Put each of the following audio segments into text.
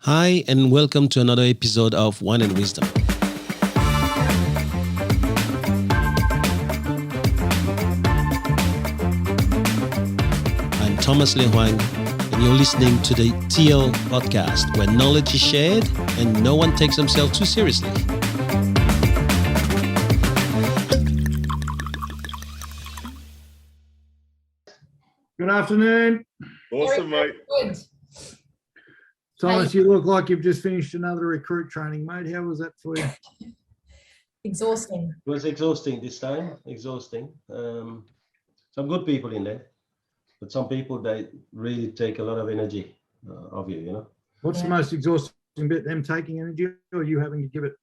Hi, and welcome to another episode of Wine and Wisdom. I'm Thomas Le Hoang, and you're listening to the TL podcast, where knowledge is shared and no one takes themselves too seriously. Good afternoon. Awesome, mate. Good. Thomas, you look like you've just finished another recruit training, mate. How was that for you? Exhausting. It was exhausting this time, exhausting. Some good people in there, but some people, they really take a lot of energy of you, you know. What's the most exhausting bit, them taking energy or you having to give it?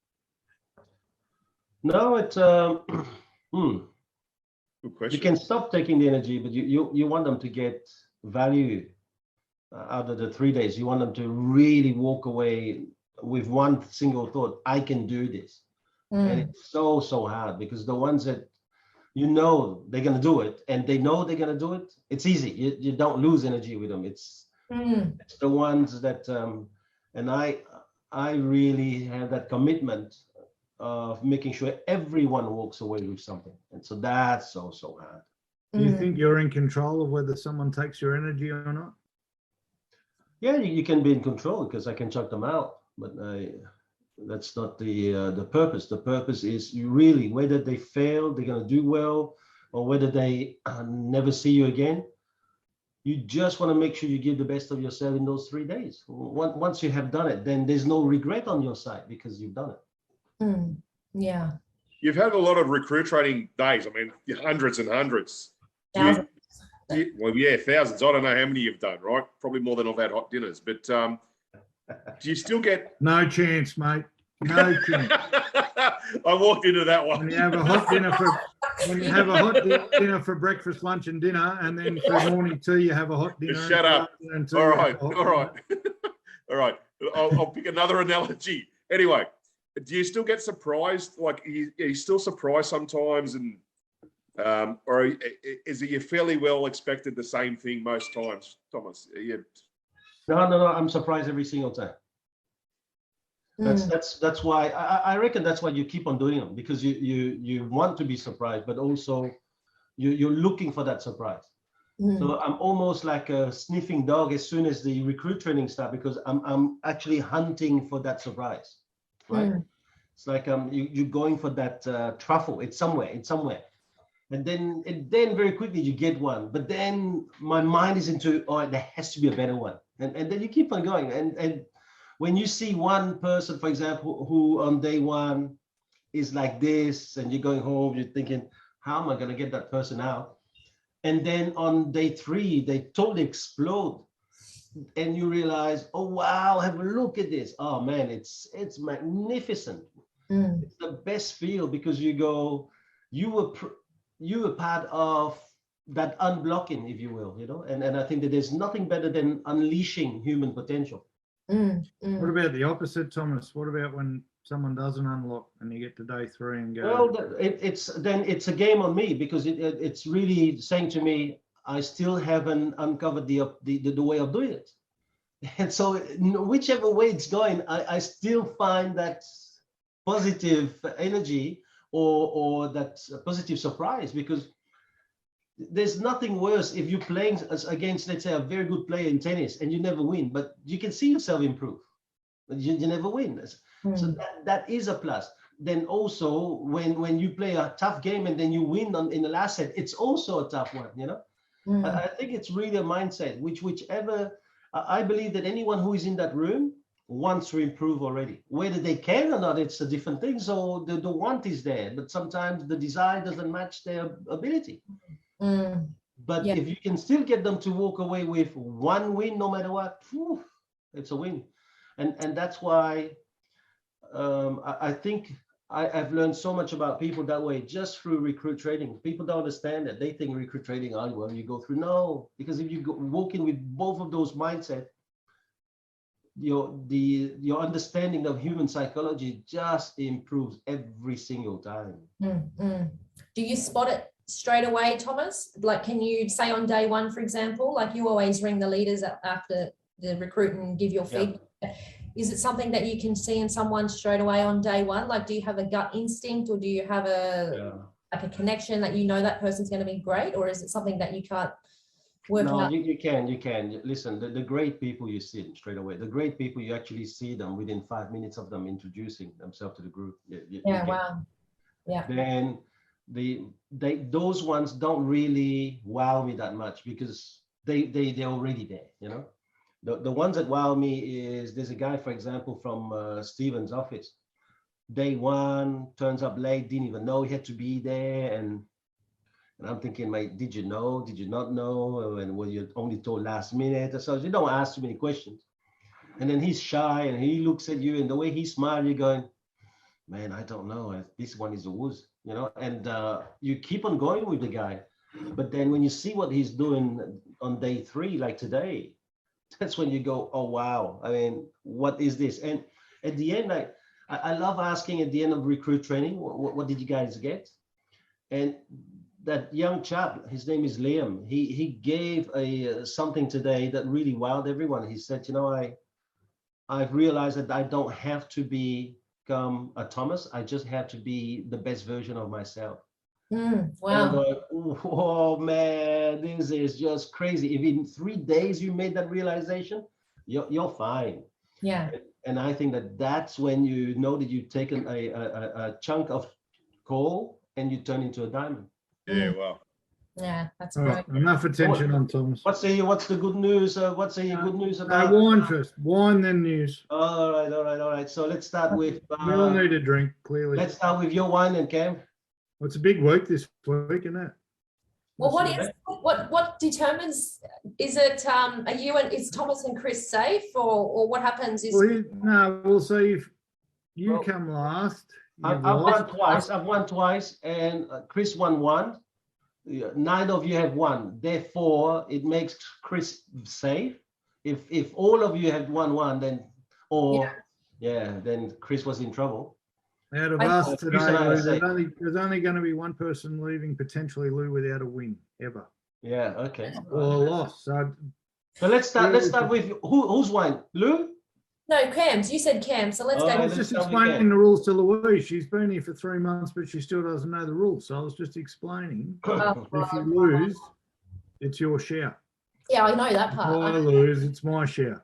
No, it's, Good question. you can stop taking the energy, but you want them to get value out of the 3 days. You want them to really walk away with one single thought: I can do this. And it's so hard, because the ones that you know they're going to do it and they know they're going to do it, it's easy. You don't lose energy with them. It's the ones that and I really have that commitment of making sure everyone walks away with something, and so that's so hard. Do you think you're in control of whether someone takes your energy or not? Yeah, you can be in control, because I can chuck them out, but that's not the purpose. The purpose is you really, whether they fail, they're going to do well, or whether they never see you again, you just want to make sure you give the best of yourself in those 3 days. Once you have done it, then there's no regret on your side, because you've done it. Yeah. You've had a lot of recruit training days. I mean, hundreds and hundreds. Thousands. Well, yeah, thousands. I don't know how many you've done, right? Probably more than I've had hot dinners. But do you still get? No chance, mate. No chance. I walked into that one. When you have a hot dinner for breakfast, lunch, and dinner, and then for morning tea, you have a hot dinner. Just shut up. All right. All right. I'll pick another analogy. Anyway, do you still get surprised? Like, are you still surprised sometimes, and or is it you fairly well expected the same thing most times, Thomas? No. I'm surprised every single time. That's why I reckon that's why you keep on doing them, because you want to be surprised, but also you're looking for that surprise. So I'm almost like a sniffing dog as soon as the recruit training starts, because I'm actually hunting for that surprise, right? It's like you're going for that truffle. It's somewhere, and then very quickly you get one, but then my mind is into, oh, there has to be a better one, and then you keep on going, and when you see one person, for example, who on day one is like this, and you're going home, you're thinking, how am I going to get that person out? And then on day 3, they totally explode, and you realize, oh wow, have a look at this. Oh man, it's magnificent. It's the best feel, because you go, you were part of that unblocking, if you will, you know. And I think that there's nothing better than unleashing human potential. What about the opposite, Thomas? What about when someone doesn't unlock and you get to day 3 and go? Well, it's a game on me, because it's really saying to me, I still haven't uncovered the way of doing it. And so whichever way it's going, I still find that positive energy or that positive surprise, because there's nothing worse if you're playing against, let's say, a very good player in tennis and you never win, but you can see yourself improve, but you never win. So that is a plus. Then also when you play a tough game and then you win in the last set, it's also a tough one, you know. I think it's really a mindset, whichever. I believe that anyone who is in that room wants to improve already. Whether they can or not, it's a different thing. So the want is there, but sometimes the desire doesn't match their ability. But if you can still get them to walk away with one win, no matter what, it's a win. And that's why I think I've learned so much about people that way, just through recruit training. People don't understand that. They think recruit training, oh, well, you go through. No, because if you walk in with both of those mindsets, your understanding of human psychology just improves every single time. Do you spot it straight away, Thomas? Like, can you say on day 1, for example, like you always ring the leaders up after the recruit and give your feedback? is it something that you can see in someone straight away on day one? Like, do you have a gut instinct, or do you have like a connection that you know that person's going to be great, or is it something that you can't work No, out? you can. Listen, the great people, you see them straight away. The great people, you actually see them within 5 minutes of them introducing themselves to the group. You can. Wow. Yeah. Then those ones don't really wow me that much because they're already there, you know. The ones that wow me is, there's a guy, for example, from Steven's office. Day one, turns up late, didn't even know he had to be there, and I'm thinking, mate, did you know? Did you not know? And were you only told last minute? So you don't ask too many questions. And then he's shy and he looks at you, and the way he smiles, you're going, man, I don't know. This one is a wooz, you know. And you keep on going with the guy, but then when you see what he's doing on day 3, like today, that's when you go, oh wow. I mean, what is this? And at the end, I love asking at the end of recruit training, what did you guys get? And that young chap, his name is Liam. He gave something today that really wowed everyone. He said, you know, I've realized that I don't have to become a Thomas. I just have to be the best version of myself. Wow. And I'm going, oh man, this is just crazy. If in 3 days you made that realization, you're fine. Yeah. And I think that's when you know that you've taken a chunk of coal and you turn into a diamond. Yeah, well. Yeah, that's All great. right, enough attention on Thomas. What's the good news? What's the good news about? Wine first. Wine, then news. All right. So let's start with. We all need a drink, clearly. Let's start with your wine and Cam. Well, it's a big week this week, isn't it? Well, what determines, is it are you and is Thomas and Chris safe, or what happens is? Well, we'll see if you come last. I've won twice, and Chris won one. Neither of you have won. Therefore, it makes Chris safe. If all of you have won one, then then Chris was in trouble. Out of us today, there's only going to be one person leaving, potentially Lou, without a win ever. Yeah. Okay. Or a loss. So let's start. Let's start with who's won? Lou? No, Cam's. You said Cam, so let's go. I was just explaining the rules to Louise. She's been here for 3 months, but she still doesn't know the rules. So I was just explaining. If you lose, it's your share. Yeah, I know that part. If I lose, it's my share.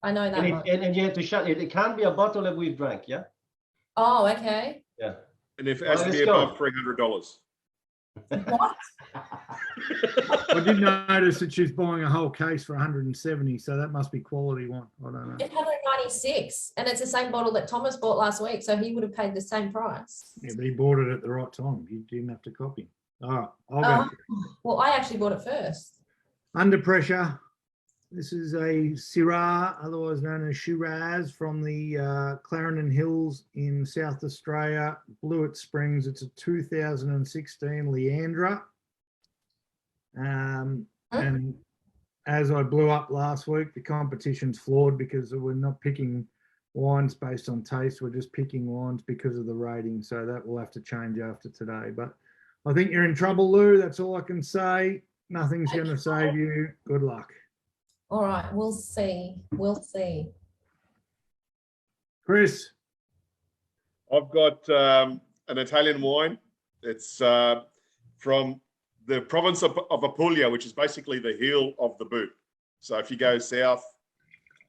I know that part. And you have to shut it. It can't be a bottle that we've drank, yeah? Oh, okay. Yeah. And if it has to be above $300. What? I did notice that she's buying a whole case for 170, so that must be quality one. I don't know. It's 196, and it's the same bottle that Thomas bought last week, so he would have paid the same price. Yeah, but he bought it at the right time. You didn't have to copy. All right, I'll go. Well, I actually bought it first. Under Pressure. This is a Syrah, otherwise known as Shiraz, from the Clarendon Hills in South Australia, Blewett Springs. It's a 2016 Liandra. And as I blew up last week, the competition's flawed because we're not picking wines based on taste. We're just picking wines because of the rating. So that will have to change after today. But I think you're in trouble, Lou. That's all I can say. Nothing's going to save you. Good luck. All right, we'll see. We'll see. Chris. I've got an Italian wine. It's from the province of Apulia, which is basically the heel of the boot. So if you go south,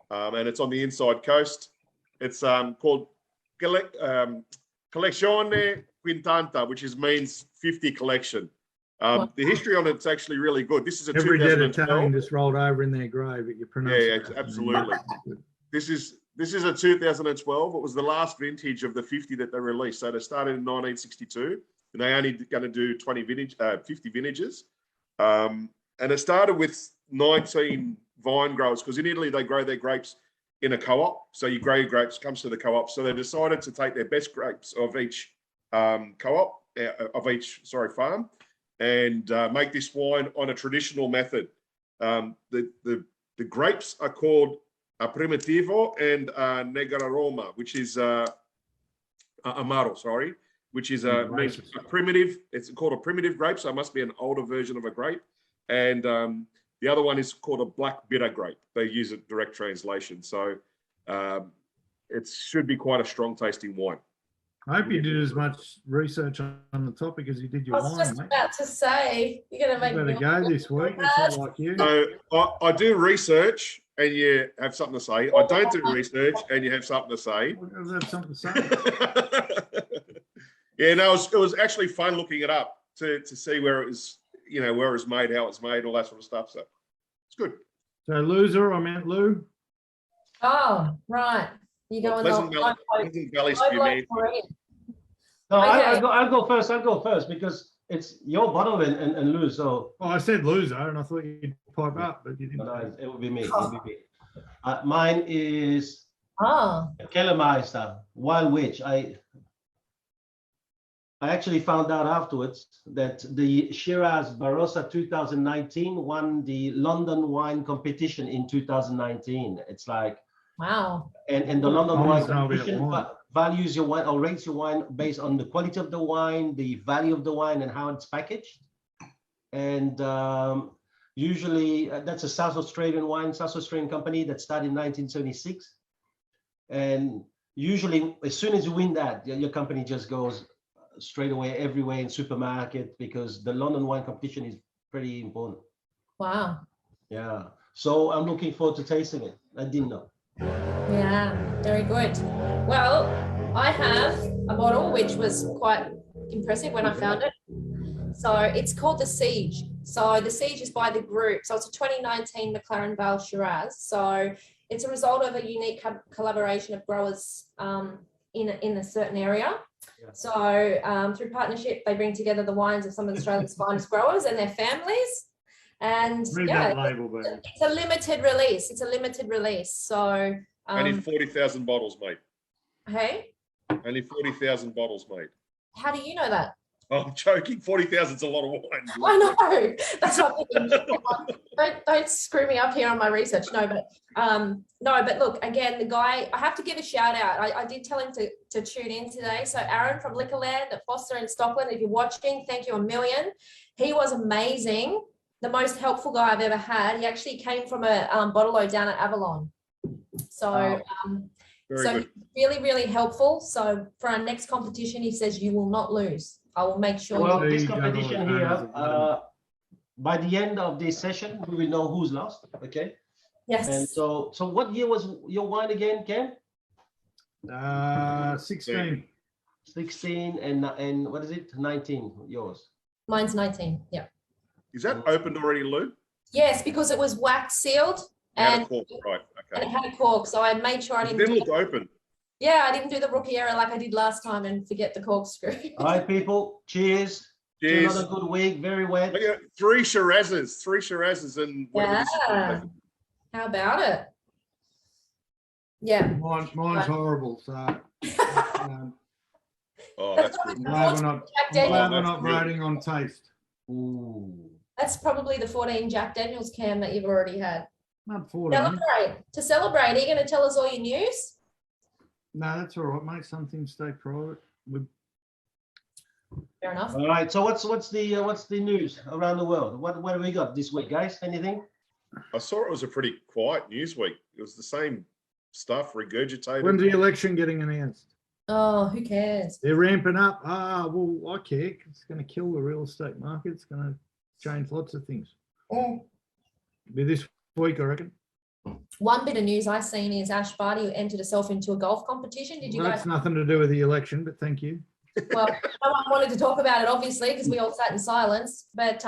and it's on the inside coast, it's called Collezoine Cinquanta, which means 50 collection. The history on it's actually really good. This is a every dead Italian just rolled over in their grave at your pronunciation. Yeah, absolutely. This is a 2012. It was the last vintage of the 50 that they released. So they started in 1962, and they only going to do 50 vintages. And it started with 19 vine growers, because in Italy they grow their grapes in a co-op. So you grow your grapes, comes to the co-op. So they decided to take their best grapes of each farm, and make this wine on a traditional method. The grapes are called Primitivo and Negraroma, which is Amaro, sorry, which is means a primitive. It's called a primitive grape, so it must be an older version of a grape. And the other one is called a black bitter grape. They use a direct translation. So it should be quite a strong tasting wine. I hope you did as much research on the topic as you did I your was wine, just mate. about to say, you're going to You make me better go this week. That's not like you. So I do research and you have something to say. I don't do research and you have something to say. I have something to say. Yeah, no, it was actually fun looking it up to see where it was, where it was made, how it's made, all that sort of stuff. So it's good. So loser, I meant Lou. Oh, right. You go on Pleasant the Valley Spearmint. No, Okay. I'll go first. I'll go first because it's your bottle and lose. So Oh, I said loser, and I thought you'd pipe up, but you didn't. no, it would be me. It would be me. Mine is Oh, Keller Meister Wild Witch. I actually found out afterwards that the Shiraz Barossa 2019 won the London wine competition in 2019. It's like, wow. and the London Oh, wine it's now a bit competition wine. values your wine or rates your wine based on the quality of the wine, the value of the wine, and how it's packaged. And usually that's a South Australian company that started in 1976. And usually, as soon as you win that, your company just goes straight away everywhere in supermarket because the London wine competition is pretty important. Wow. Yeah. So I'm looking forward to tasting it. I didn't know. Yeah, very good. Well, I have a bottle which was quite impressive when I found it. So it's called the Siege. So the Siege is by the group. So it's a 2019 McLaren Vale Shiraz. So it's a result of a unique collaboration of growers in a certain area. Yeah. So through partnership, they bring together the wines of some of Australia's finest growers and their families. And Read yeah, that label, baby. it's a limited release. It's a limited release. So Only 40,000 bottles, mate. hey, Only 40,000 bottles, mate. how do you know that? I'm joking. 40,000 is a lot of wine. I know. That's what I'm thinking. Don't screw me up here on my research. No, but look, again, the guy, I have to give a shout out. I did tell him to tune in today. So Arent from Liquorland at Foster in Stockland, if you're watching, thank you a million. He was amazing. The most helpful guy I've ever had. He actually came from a bottle-o down at Avalon. So, Very so good. really, really helpful. So for our next competition, he says you will not lose. I will make sure. Well, There this you go, competition Lord. here, by the end of this session, we will know who's lost. Okay. Yes. And so what year was your wine again, Ken? 16. 16 and what is it? 19. Yours. Mine's 19. Yeah. Is that opened already, Lou? Yes, because it was wax sealed Out and of cork, right? and it Okay. had a cork. So I made sure I It didn't. didn't look open. Yeah, I didn't do the rookie error like I did last time and forget the corkscrew. All right, people. Cheers. To Cheers. another good week. Very wet. Look at 3 Shirazes, and whatever this Yeah. is. How about it? Yeah. Mine's horrible. So Oh, that's good. I'm glad we're not, Jack I'm Daniels. glad we're That's not really- voting on taste. Ooh. That's probably the 14 Jack Daniels can that you've already had. Not 14. To celebrate, are you going to tell us all your news? No, that's all right, mate. Some things stay private. Fair enough. All right. So what's the news around the world? What have we got this week, guys? Anything? I saw it was a pretty quiet news week. It was the same stuff regurgitated. When's the election getting announced? Oh, who cares? They're ramping up. Well, I care. It's going to kill the real estate market. It's going to change lots of things. Be this week, I reckon. One bit of news I've seen is Ash Barty entered herself into a golf competition. Did you Well, guys? that's nothing to do with the election, but thank you. Well, no one wanted to talk about it, obviously, because we all sat in silence. But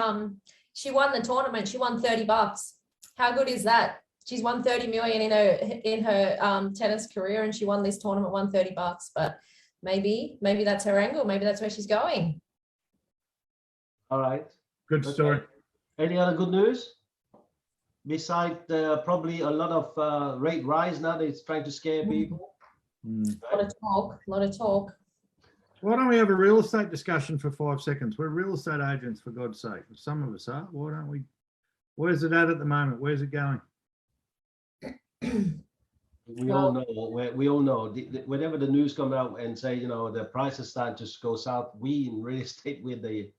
she won the tournament. She won $30. How good is that? She's won 30 million in her tennis career, and she won this tournament, won $30. But maybe that's her angle. Maybe that's where she's going. All right. Good Okay. story. Any other good news? Besides probably a lot of rate rise now that it's trying to scare people. A lot of talk. Why don't we have a real estate discussion for 5 seconds? We're real estate agents, for God's sake. Some of us are. Why don't we? Where's it at the moment? Where's it going? We all know. We all know. Whenever the news come out and say, the prices start to go south, we in real estate, we're the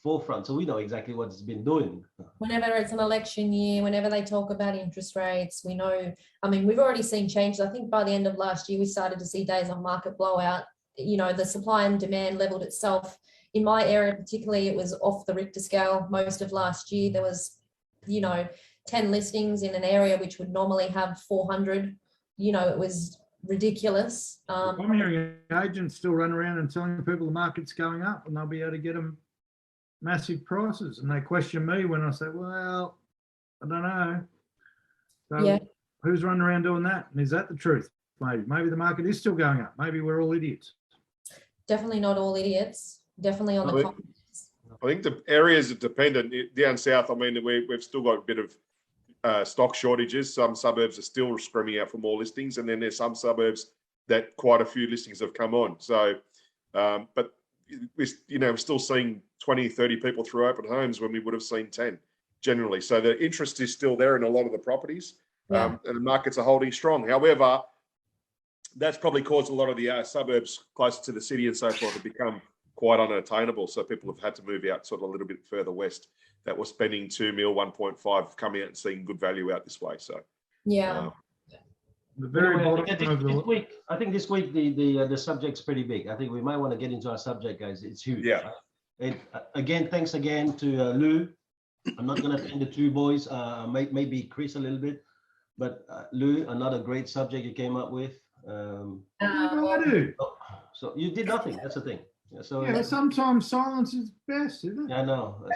forefront, so we know exactly what it's been doing. Whenever it's an election year, whenever they talk about interest rates, we know, I mean, we've already seen changes. I think by the end of last year, we started to see days on market blowout. You know, the supply and demand leveled itself. In my area particularly, it was off the Richter scale most of last year. There was, you know, 10 listings in an area which would normally have 400. You know, it was ridiculous. I'm hearing agents still run around and telling people the market's going up and they'll be able to get them massive prices. And they question me when I say, well, I don't know. So Yeah. who's running around doing that? And is that the truth? Maybe the market is still going up. Maybe we're all idiots. Definitely not all idiots. Definitely on the comments. I think the areas are dependent. Down south, I mean, we've still got a bit of stock shortages. Some suburbs are still screaming out for more listings, and then there's some suburbs that quite a few listings have come on. So, but we're still seeing 20, 30 people through open homes when we would have seen 10 generally. So the interest is still there in a lot of the properties, and the markets are holding strong. However, that's probably caused a lot of the suburbs closer to the city and so forth to become quite unattainable. So people have had to move out sort of a little bit further west that were spending 2 mil, 1.5, coming out and seeing good value out this way. So yeah. The very Anyway, bottom I think this week the subject's pretty big. I think we might want to get into our subject, guys. It's huge. Yeah. Again, thanks again to Lou. I'm not going to thank the two boys, maybe Chris a little bit, but Lou, another great subject you came up with. I do. So you did nothing. That's the thing. So Yeah, sometimes silence is best, isn't it? I know.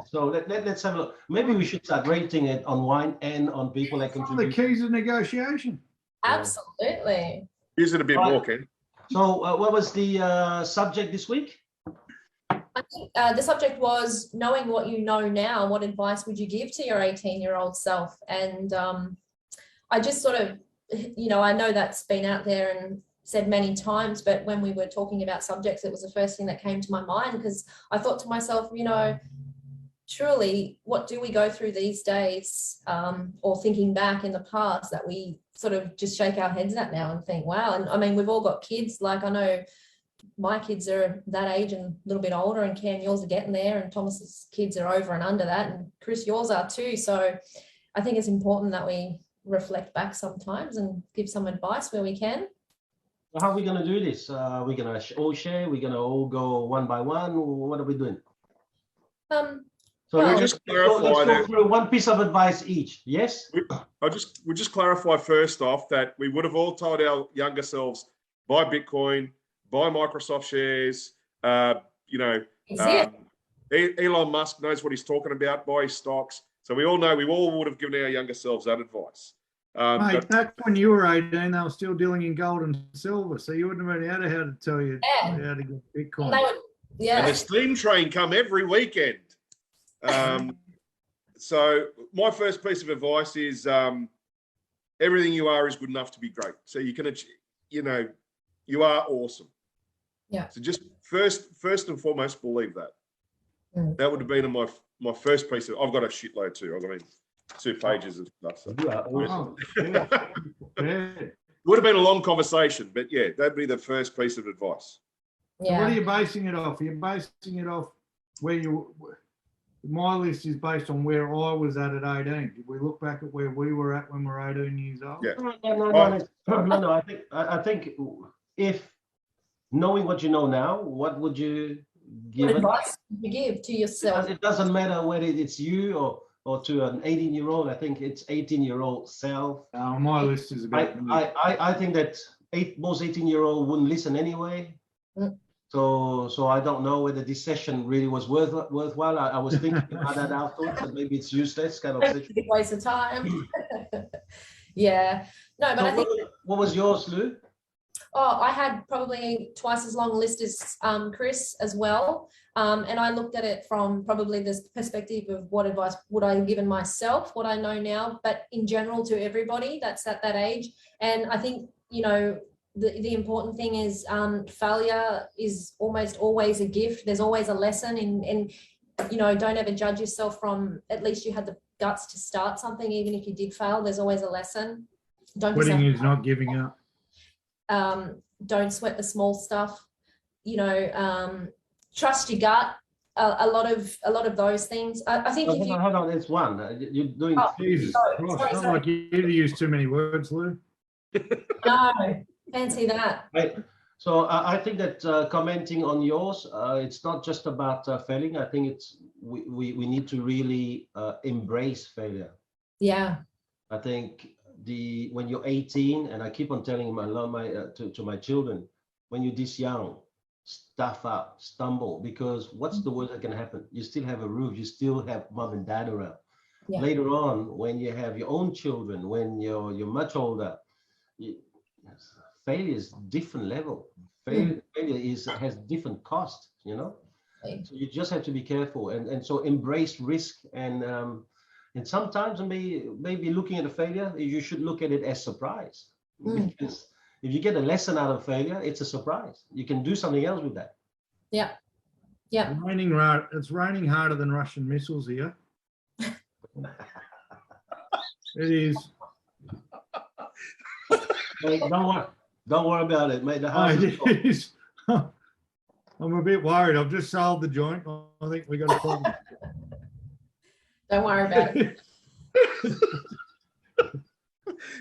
So let's have a look. Maybe we should start rating it on wine and on people that One of contribute. the keys of negotiation. Absolutely. use it a bit more, Ken. So what was the subject this week? I think the subject was knowing what you know now. What advice would you give to your 18-year-old self? And I just sort of, I know that's been out there and said many times, but when we were talking about subjects, it was the first thing that came to my mind, because I thought to myself, truly, what do we go through these days, or thinking back in the past, that we sort of just shake our heads at now and think, wow. And I mean, we've all got kids. Like, I know my kids are that age and a little bit older, and Cam, yours are getting there, and Thomas's kids are over and under that, and Chris, yours are too. So I think it's important that we reflect back sometimes and give some advice where we can. How are we going to do this? We're going to all share? We're going to all go one by one? What are we doing? So we just clarify let's go through one piece of advice each. Yes? we'll just clarify first off that we would have all told our younger selves, buy Bitcoin, buy Microsoft shares, Elon Musk knows what he's talking about, buy stocks. So we all know, we all would have given our younger selves that advice. Mate, back when you were 18, they were still dealing in gold and silver, so you wouldn't have known how to tell you how to get Bitcoin. And the steam train come every weekend. So my first piece of advice is everything you are is good enough to be great. So you can, you are awesome. Yeah. So just first and foremost, believe that. That would have been my first piece of. I've got a shitload too. I've got 2 pages of stuff. So. You are awesome. Yeah. Would have been a long conversation, but yeah, that'd be the first piece of advice. So what are you basing it off? You're basing it off where my list is based on where I was at 18. Did we look back at where we were at when we were 18 years old? Yeah. No. I think if knowing what you know now, what would you give? What advice would you give to yourself? It doesn't matter whether it's you or to an 18-year-old. I think it's 18-year-old self. My list is about. I think that most 18-year-old wouldn't listen anyway. So I don't know whether this session really was worthwhile. I was thinking about that afterwards, and maybe it's useless kind of session. Waste of time. Yeah. No, but I think. What was yours, Lou? Oh, I had probably twice as long a list as Chris as well. And I looked at it from probably this perspective of what advice would I have given myself, what I know now, but in general to everybody that's at that age. And I think, the important thing is failure is almost always a gift. There's always a lesson and don't ever judge yourself from, at least you had the guts to start something. Even if you did fail, there's always a lesson. Quitting is not giving up. Don't sweat the small stuff, trust your gut. a lot of those things. I think if you Hold on, it's one. You're doing. Oh, Jesus sorry, Christ, sorry, not sorry. like you to use too many words, Lou. no, fancy that. Right. So I think that commenting on yours, it's not just about failing. I think it's we need to really embrace failure. Yeah. I think when you're 18, and I keep on telling to my children, when you're this young, stuff up, stumble, because what's the worst that can happen? You still have a roof, you still have mom and dad around. Yeah. Later on, when you have your own children, when you're much older, failure is different level. Failure has different cost, you know. So you just have to be careful and so embrace risk and sometimes maybe looking at a failure, you should look at it as surprise. Because if you get a lesson out of failure, it's a surprise. You can do something else with that. Yeah. Yeah. It's raining harder than Russian missiles here. It is. Mate, don't worry about it, mate. The house is I'm a bit worried. I've just sold the joint. I think we got a problem. Don't worry about it.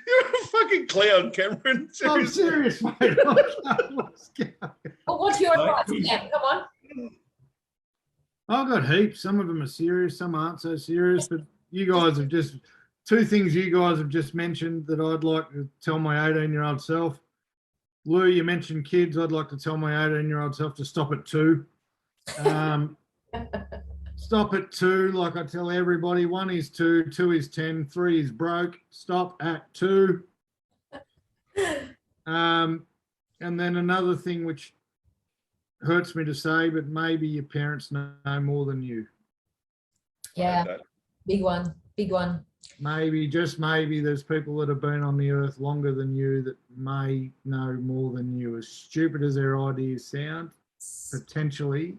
You're a fucking clown, Cameron. I'm serious, mate. Well, what's your advice again? Come on. I've got heaps. Some of them are serious, some aren't so serious. But you guys have just two things you guys have just mentioned that I'd like to tell my 18-year-old self. Lou, you mentioned kids. I'd like to tell my 18-year-old self to stop at 2. Stop at 2, like I tell everybody. 1 is 2, 2 is 10, 3 is broke. Stop at 2. And then another thing which hurts me to say, but maybe your parents know more than you. Yeah, big one, big one. Maybe, just maybe, there's people that have been on the earth longer than you that may know more than you. As stupid as their ideas sound, potentially,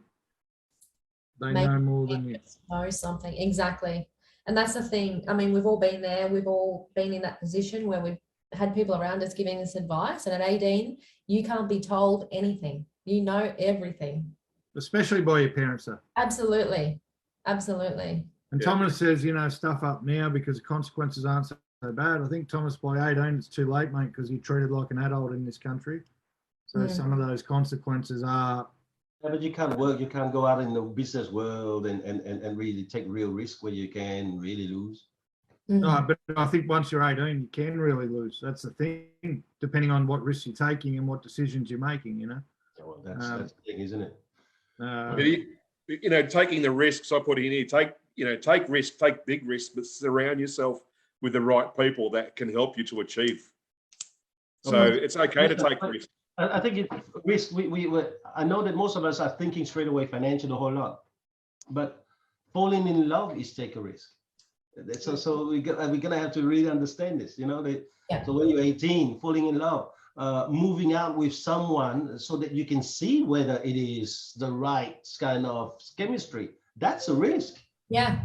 they Maybe know more than you. Know something, exactly. And that's the thing. I mean, we've all been there. We've all been in that position where we've had people around us giving us advice. And at 18, you can't be told anything. You know everything. Especially by your parents, though. Absolutely. Absolutely. And Thomas says, stuff up now because the consequences aren't so bad. I think, Thomas, by 18, it's too late, mate, because you're treated like an adult in this country. So some of those consequences are... Yeah, but you can't work. You can't go out in the business world and really take real risk where you can really lose. No, but I think once you're 18, you can really lose. That's the thing, depending on what risks you're taking and what decisions you're making, Yeah, well, that's the thing, isn't it? Taking the risks, I put in here, take risks, take big risks, but surround yourself with the right people that can help you to achieve. So it's okay to take risks. I think risk. I know that most of us are thinking straight away financial a whole lot, but falling in love is take a risk. So we're gonna have to really understand this. So when you're 18, falling in love, moving out with someone so that you can see whether it is the right kind of chemistry, that's a risk. Yeah.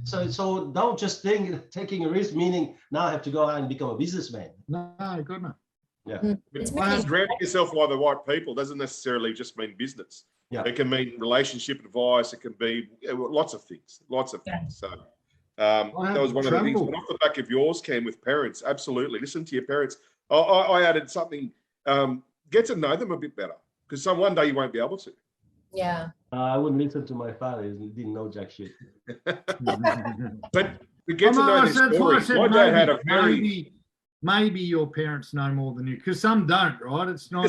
So don't just think taking a risk meaning now I have to go out and become a businessman. No, good enough. Yeah. Surrounding yourself by the right people doesn't necessarily just mean business. Yeah. It can mean relationship advice. It can be lots of things. So that was one of the things. But off the back of yours, Cam, with parents, absolutely. Listen to your parents. I added something, get to know them a bit better because one day you won't be able to. Yeah. I wouldn't listen to my father. He didn't know jack shit. But to get to know their story, my dad had a very... Maybe your parents know more than you, because some don't, right? It's not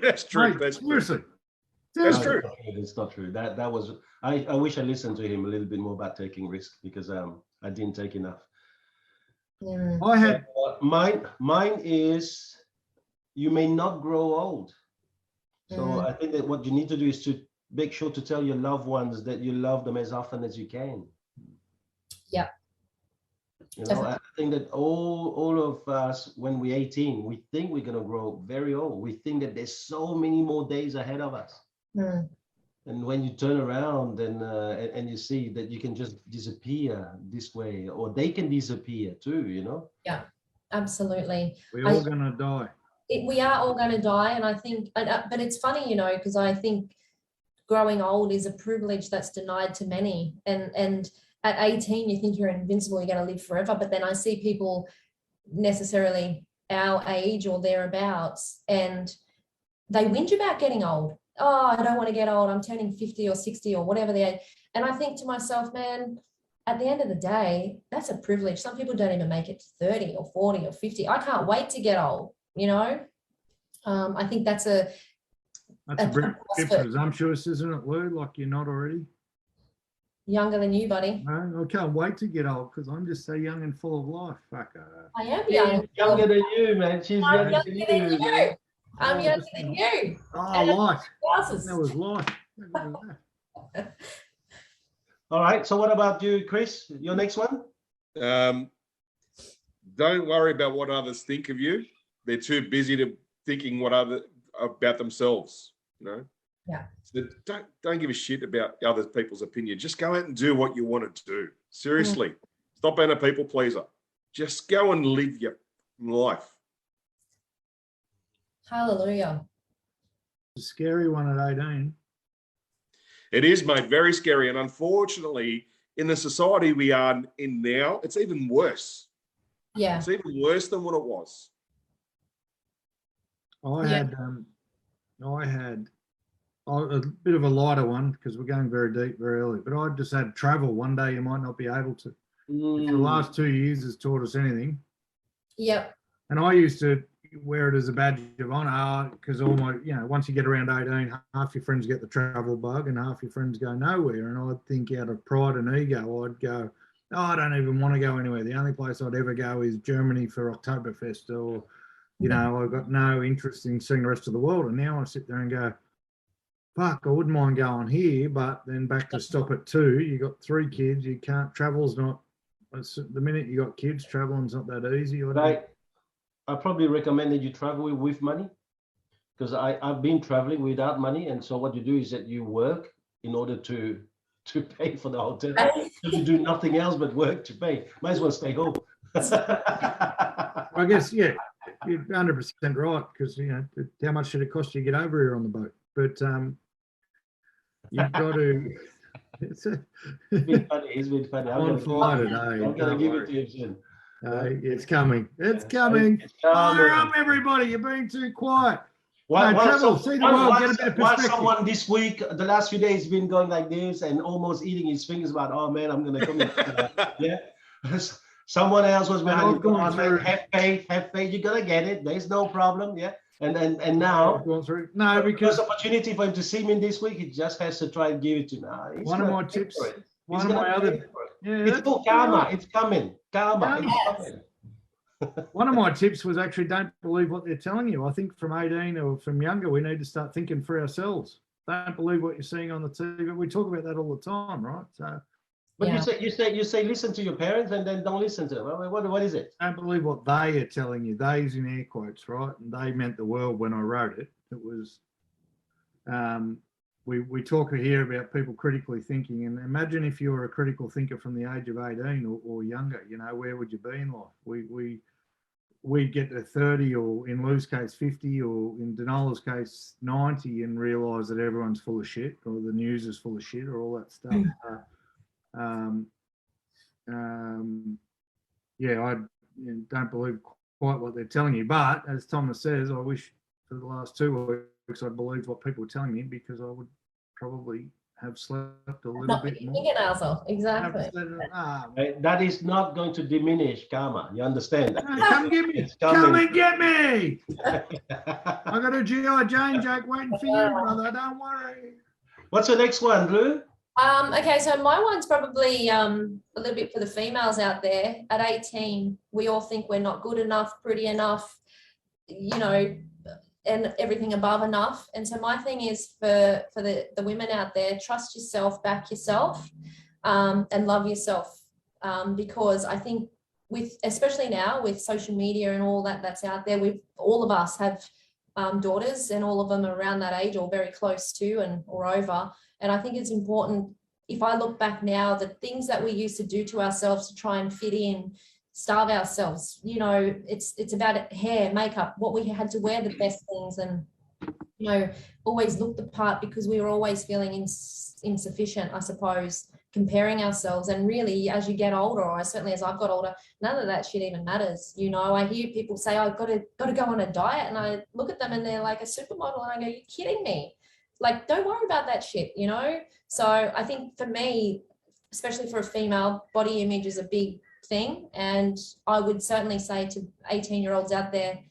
That's true. Mate, that's seriously. That's true. It's not true. That was. I wish I listened to him a little bit more about taking risks because I didn't take enough. Yeah. I had mine is you may not grow old. So I think that what you need to do is to make sure to tell your loved ones that you love them as often as you can. Yeah. I think that all of us, when we're 18, we think we're going to grow very old. We think that there's so many more days ahead of us. And when you turn around and you see that you can just disappear this way, or they can disappear too, Yeah, absolutely. We're all going to die. We are all going to die. And I think, but it's funny, because I think growing old is a privilege that's denied to many. And at 18, you think you're invincible, you're going to live forever. But then I see people necessarily our age or thereabouts, and they whinge about getting old. Oh, I don't want to get old. I'm turning 50 or 60 or whatever the age. And I think to myself, man, at the end of the day, that's a privilege. Some people don't even make it to 30 or 40 or 50. I can't wait to get old, you know? I think that's a bit presumptuous, isn't it, Lou? Like you're not already? Younger than you, buddy. No, I can't wait to get old because I'm just so young and full of life. Fuck her. I am young. Younger than you, man. She's I'm younger than you. Man. I'm younger than you. Oh, light. Glasses. That was light. All right. So what about you, Chris? Your next one? Don't worry about what others think of you. They're too busy to thinking about themselves, you know? Yeah. So don't give a shit about other people's opinion. Just go out and do what you want to do. Seriously. Stop being a people pleaser. Just go and live your life. Hallelujah. It's a scary one at 18. It is, mate, very scary. And unfortunately, in the society we are in now, it's even worse. Yeah. It's even worse than what it was. I had a bit of a lighter one because we're going very deep very early, but I just had travel. One day you might not be able to. If the last 2 years has taught us anything. Yep. And I used to wear it as a badge of honour because once you get around 18, half your friends get the travel bug and half your friends go nowhere. And I'd think out of pride and ego, I'd go, oh, I don't even want to go anywhere. The only place I'd ever go is Germany for Oktoberfest, or, I've got no interest in seeing the rest of the world. And now I sit there and go, fuck, I wouldn't mind going here, but then back to stop at 2. You got 3 kids, you can't, travel's not, the minute you got kids, traveling's not that easy. I probably recommended you travel with money, because I've been traveling without money. And so what you do is that you work in order to pay for the hotel. You do nothing else but work to pay. Might as well stay home. I guess, yeah, you're 100% right, because, how much did it cost you to get over here on the boat? But you've got to... It's been funny. It's been funny. On fire today. I'm going to give it to you soon. It's coming. It's coming. Fire up, everybody. You're being too quiet. See the world, get a bit of perspective. Someone this week, the last few days, been going like this and almost eating his fingers about, oh man, I'm going to come in. Yeah. Someone else was behind you. Have faith. You're going to get it. There's no problem. Yeah. And now, no, because opportunity for him to see me this week, he just has to try and give it to now. One of my tips. One of my other. Yeah, it's called karma. It's coming. Karma. It's coming. One of my tips was actually don't believe what they're telling you. I think from 18 or from younger, we need to start thinking for ourselves. Don't believe what you're seeing on the TV. We talk about that all the time, right? So, but you say listen to your parents and then don't listen to them. What is it? Don't believe what they are telling you. They's in air quotes, right? And they meant the world when I wrote it. It was. We talk here about people critically thinking, and imagine if you were a critical thinker from the age of 18 or younger, where would you be in life? We'd get to 30, or in Lou's case 50, or in Denola's case 90, and realise that everyone's full of shit, or the news is full of shit, or all that stuff. I don't believe quite what they're telling you, but as Thomas says, I wish for the last 2 weeks I believed what people were telling me, because I would probably have slept a little bit more. Exactly. That is not going to diminish karma. You understand that? Come get me. Come and get me. I got a G.I. Jane joke waiting for you, brother. Don't worry. What's the next one, Lou? Okay, so my one's probably a little bit for the females out there. At 18, we all think we're not good enough, pretty enough, and everything above enough. And so my thing is for the women out there, trust yourself, back yourself, and love yourself. Because I think especially now with social media and all that's out there, all of us have daughters, and all of them are around that age or very close to or over. And I think it's important, if I look back now, the things that we used to do to ourselves to try and fit in, starve ourselves, it's about hair, makeup, what we had to wear, the best things, and you know, always look the part because we were always feeling insufficient, I suppose, comparing ourselves. And really, as you get older, or certainly as I've got older, none of that shit even matters. You know, I hear people say, I've got to go on a diet, and I look at them and they're like a supermodel, and I go, you're kidding me. Like, don't worry about that shit, you know? So I think for me, especially for a female, body image is a big thing. And I would certainly say to 18-year-olds out there,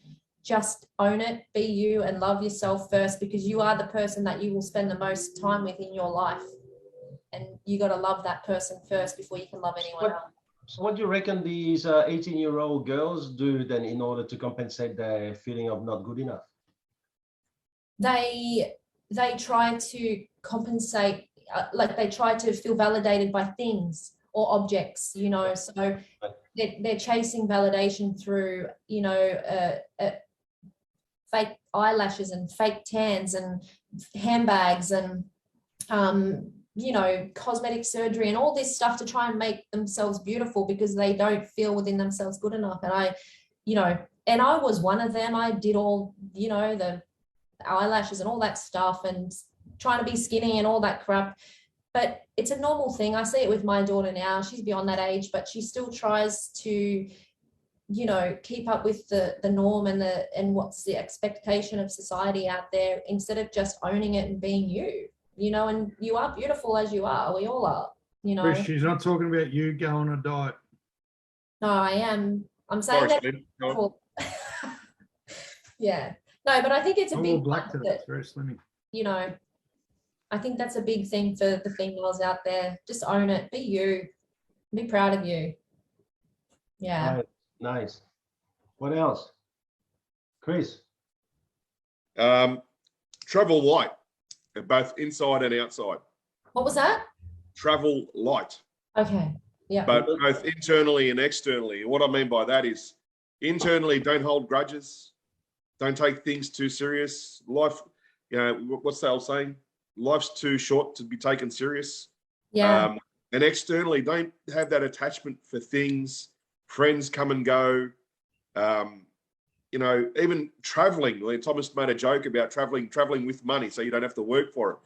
just own it, be you, and love yourself first, because you are the person that you will spend the most time with in your life. And you got to love that person first before you can love anyone else. So what do you reckon these 18-year-old girls do then in order to compensate their feeling of not good enough? They try to compensate, like they try to feel validated by things or objects, you know. So they're chasing validation through, you know, fake eyelashes and fake tans and handbags and, you know, cosmetic surgery and all this stuff to try and make themselves beautiful because they don't feel within themselves good enough. And I was one of them. I did all, you know, the eyelashes and all that stuff and trying to be skinny and all that crap. But it's a normal thing. I see it with my daughter now. She's beyond that age, but she still tries to, you know, keep up with the norm and what's the expectation of society out there, instead of just owning it and being you, you know. And you are beautiful as you are. We all are, you know. Chris, she's not talking about you go on a diet. No, I am. I'm saying that. Yeah. No, but I think it's a big black to that. It's very slimming. You know, I think that's a big thing for the females out there. Just own it. Be you. Be proud of you. Yeah. Nice. What else? Chris? Travel light, both inside and outside. What was that? Travel light. Okay. Yeah. But both internally and externally. What I mean by that is internally, don't hold grudges. Don't take things too serious. Life, you know, what's the old saying? Life's too short to be taken serious. Yeah. And externally, don't have that attachment for things. Friends come and go. You know, even traveling. Thomas made a joke about traveling with money, so you don't have to work for it.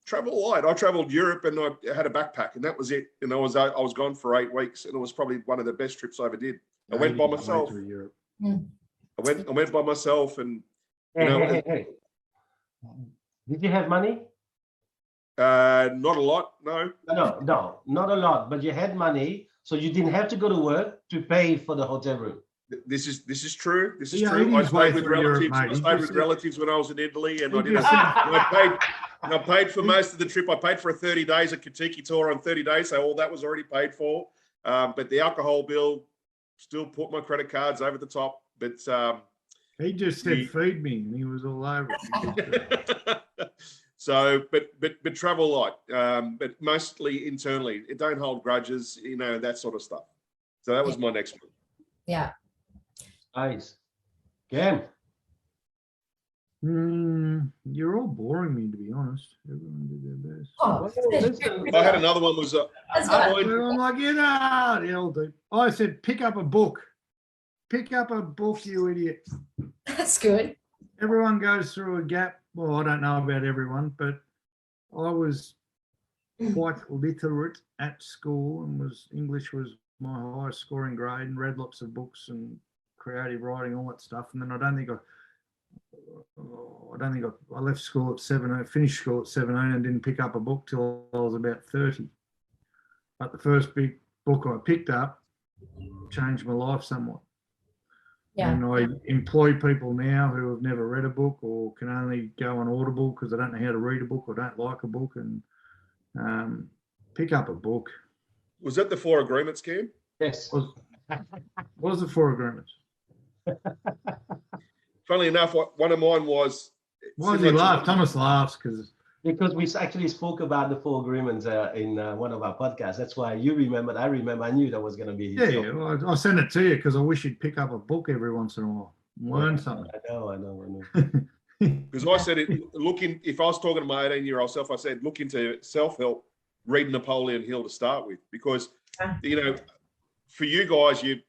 Travel light. I traveled Europe and I had a backpack, and that was it. And I was gone for 8 weeks, and it was probably one of the best trips I ever did. I went by myself. I went by myself, and you know. Hey. Did you have money? Not a lot, no. No, not a lot. But you had money, so you didn't have to go to work to pay for the hotel room. This is true. This is true. I stayed with relatives. I stayed with relatives when I was in Italy, and I paid for most of the trip. I paid for 30 days, a Kentucky tour on 30 days, so all that was already paid for. But the alcohol bill still put my credit cards over the top. But he just said feed me, and he was all over it. So, but travel light, but mostly internally. Don't hold grudges, you know, that sort of stuff. So that was my next one. Yeah. Nice. Cam? You're all boring me, to be honest. Everyone did their best. I had another one. Was I'm like, you know, hell, dude. I said, pick up a book. Pick up a book, you idiot. That's good. Everyone goes through a gap. Well, I don't know about everyone, but I was quite literate at school, and English was my highest scoring grade, and read lots of books and creative writing, all that stuff. And then I left school at 17, finished school at 17 and didn't pick up a book till I was about 30. But the first big book I picked up changed my life somewhat. Yeah. And I employ people now who have never read a book or can only go on Audible because they don't know how to read a book or don't like a book, and pick up a book. Was that the 4 agreements, Cam? Yes. What was the 4 agreements? Funnily enough, one of mine was... Why does he laugh? Thomas laughs because we actually spoke about the 4 agreements in one of our podcasts. That's why you remembered. I remember. I knew that was going to be. Yeah, well, I sent it to you because I wish you'd pick up a book every once in a while, learn something. I know. Because I said it. If I was talking to my 18-year-old self, I said look into self-help. Read Napoleon Hill to start with, because you know, for you guys, you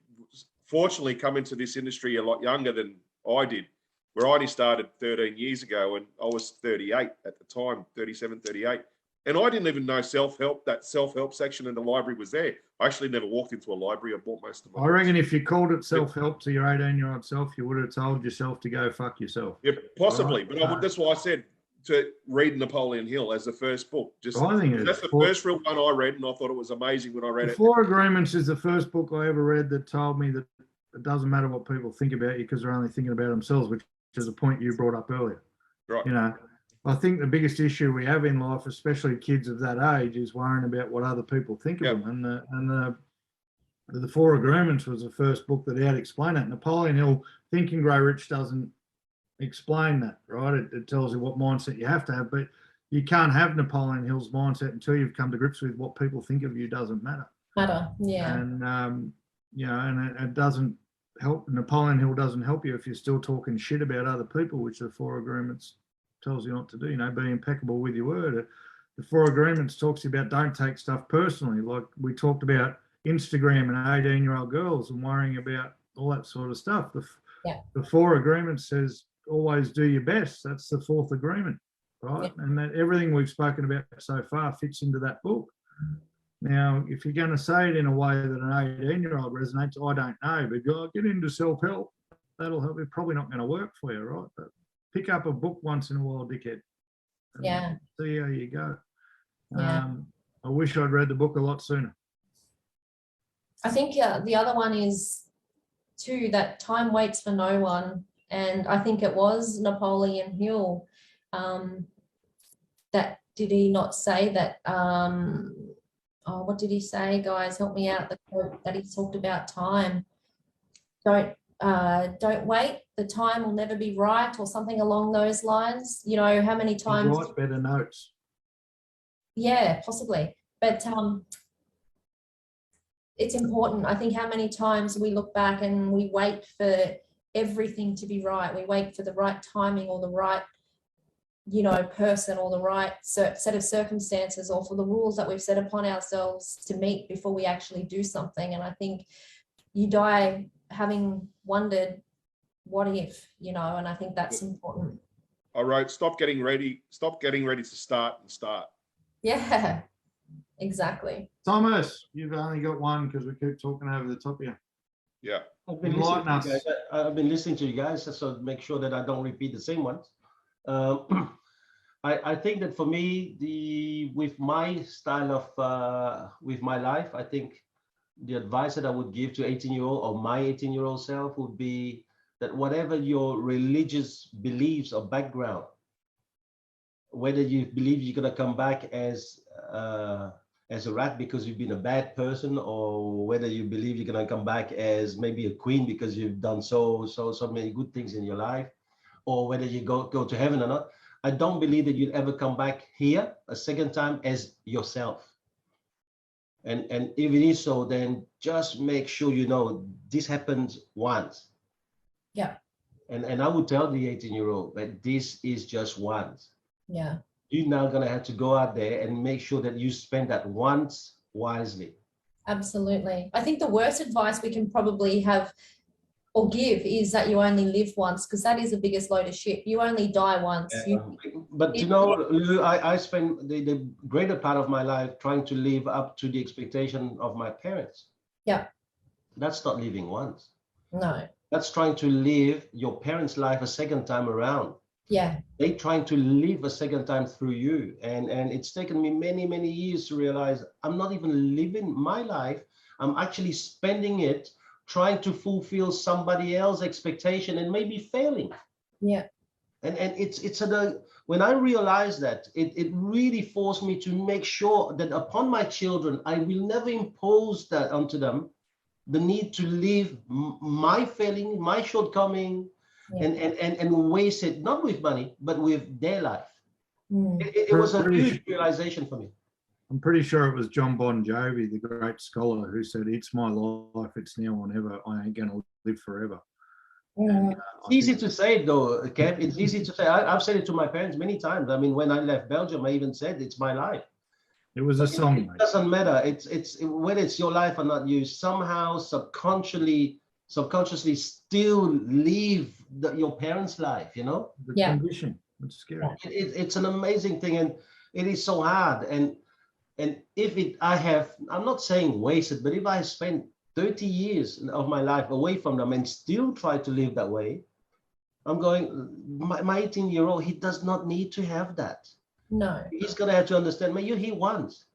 fortunately come into this industry a lot younger than I did. where I only started 13 years ago, and I was 38 at the time, 37, 38. And I didn't even know self-help, that self-help section in the library was there. I actually never walked into a library. I bought most of my I reckon if you called it self-help to your 18-year-old self, you would have told yourself to go fuck yourself. Yeah, possibly. Right. But that's why I said to read Napoleon Hill as the first book. I think That's the first real one I read, and I thought it was amazing when I read it. Four Agreements is the first book I ever read that told me that it doesn't matter what people think about you because they're only thinking about themselves, which is a point you brought up earlier. Right. You know, I think the biggest issue we have in life, especially kids of that age, is worrying about what other people think of them. And the Four Agreements was the first book that had explained it. Napoleon Hill, Think and Grow Rich, doesn't explain that, right? It tells you what mindset you have to have, but you can't have Napoleon Hill's mindset until you've come to grips with what people think of you doesn't matter. Yeah. And you know, and it doesn't help. Napoleon Hill doesn't help you if you're still talking shit about other people, which the Four Agreements tells you not to do. You know, be impeccable with your word. The Four Agreements talks about don't take stuff personally. Like we talked about Instagram and 18-year-old girls and worrying about all that sort of stuff. The Four Agreements says always do your best. That's the fourth agreement, right? And that everything we've spoken about so far fits into that book. Now, if you're going to say it in a way that an 18-year-old resonates, I don't know, but go get into self-help. That'll help. It's probably not going to work for you, right? But pick up a book once in a while, dickhead. Yeah. See how you go. Yeah. I wish I'd read the book a lot sooner. I think the other one is too that time waits for no one, and I think it was Napoleon Hill. That did he not say that? What did he say, guys? Help me out. The quote that he talked about time. Don't wait. The time will never be right, or something along those lines. You know how many times? Write better notes. Yeah, possibly, but it's important. I think how many times we look back and we wait for everything to be right. We wait for the right timing or the right, you know, person or the right set of circumstances or for the rules that we've set upon ourselves to meet before we actually do something. And I think you die having wondered, what if, you know, and I think that's important. I wrote, stop getting ready to start and start. Yeah, exactly. Thomas, you've only got one because we keep talking over the top of you. Yeah. I've been listening to you guys, so make sure that I don't repeat the same ones. I think that for me, with my style of, with my life, I think the advice that I would give to 18-year-old or my 18-year-old self would be that whatever your religious beliefs or background, whether you believe you're going to come back as a rat because you've been a bad person, or whether you believe you're going to come back as maybe a queen because you've done so many good things in your life, or whether you go to heaven or not, I don't believe that you'd ever come back here a second time as yourself. And if it is so, then just make sure you know this happens once. Yeah. And I would tell the 18-year-old that this is just once. Yeah. You're now going to have to go out there and make sure that you spend that once wisely. Absolutely. I think the worst advice we can probably have or give is that you only live once, because that is the biggest load of shit. You only die once. But you know, Lou, I spent the greater part of my life trying to live up to the expectation of my parents. Yeah. That's not living once. No. That's trying to live your parents' life a second time around. Yeah. They trying to live a second time through you. And it's taken me many, many years to realize I'm not even living my life. I'm actually spending it trying to fulfill somebody else's expectation and maybe failing. Yeah. And it's when I realized that, it really forced me to make sure that upon my children, I will never impose that onto them, the need to live my failing, my shortcoming, and waste it, not with money, but with their life. It was a huge realization for me. I'm pretty sure it was John Bon Jovi, the great scholar, who said, "It's my life, it's now or never. I ain't going to live forever." And, it's easy to say, though, Kev. It's easy to say. I've said it to my parents many times. I mean, when I left Belgium, I even said, "It's my life." It was a song. It doesn't matter. It's whether it's your life or not. You somehow subconsciously still leave your parents' life, you know? The Yeah. condition. It's scary. It's an amazing thing, and it is so hard. And if I'm not saying wasted, but if I spent 30 years of my life away from them and still try to live that way, I'm going, my 18-year-old, he does not need to have that. No. He's going to have to understand, man, you're here once.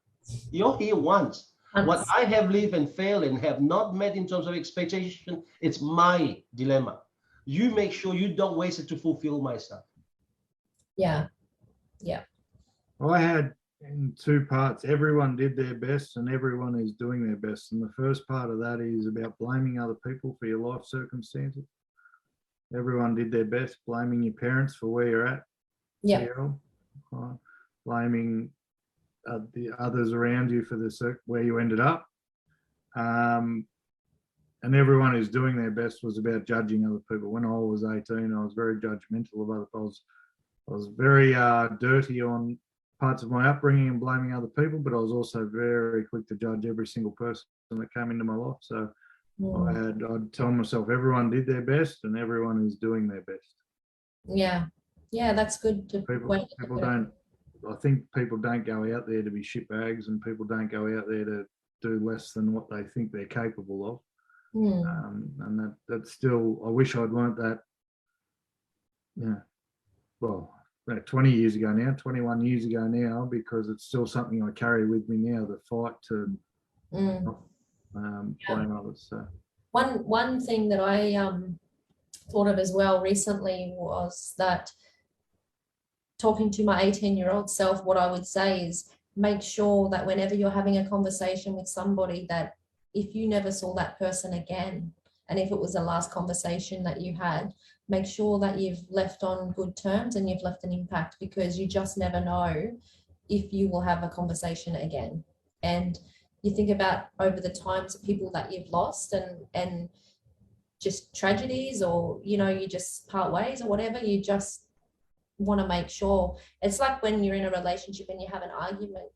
You're here once. What I have lived and failed and have not met in terms of expectation, it's my dilemma. You make sure you don't waste it to fulfill my stuff. Yeah. Yeah. I had in two parts, everyone did their best and everyone is doing their best. And the first part of that is about blaming other people for your life circumstances. Everyone did their best, blaming your parents for where you're at. Yeah. Blaming the others around you for where you ended up. And everyone who's doing their best was about judging other people. When I was 18, I was very judgmental of other people. I was very dirty on parts of my upbringing and blaming other people, but I was also very quick to judge every single person that came into my life. So I'd tell myself everyone did their best and everyone is doing their best. Yeah. Yeah, that's good. People don't, I think people don't go out there to be shitbags, and people don't go out there to do less than what they think they're capable of. And that's still, I wish I'd learnt that, well, 20 years ago now, 21 years ago now, because it's still something I carry with me now, the fight to blame others. So one thing that I thought of as well recently was that, talking to my 18-year-old self, what I would say is make sure that whenever you're having a conversation with somebody, that if you never saw that person again, and if it was the last conversation that you had, make sure that you've left on good terms and you've left an impact, because you just never know if you will have a conversation again. And you think about over the times of people that you've lost and just tragedies, or, you just part ways or whatever, you just want to make sure. It's like when you're in a relationship and you have an argument,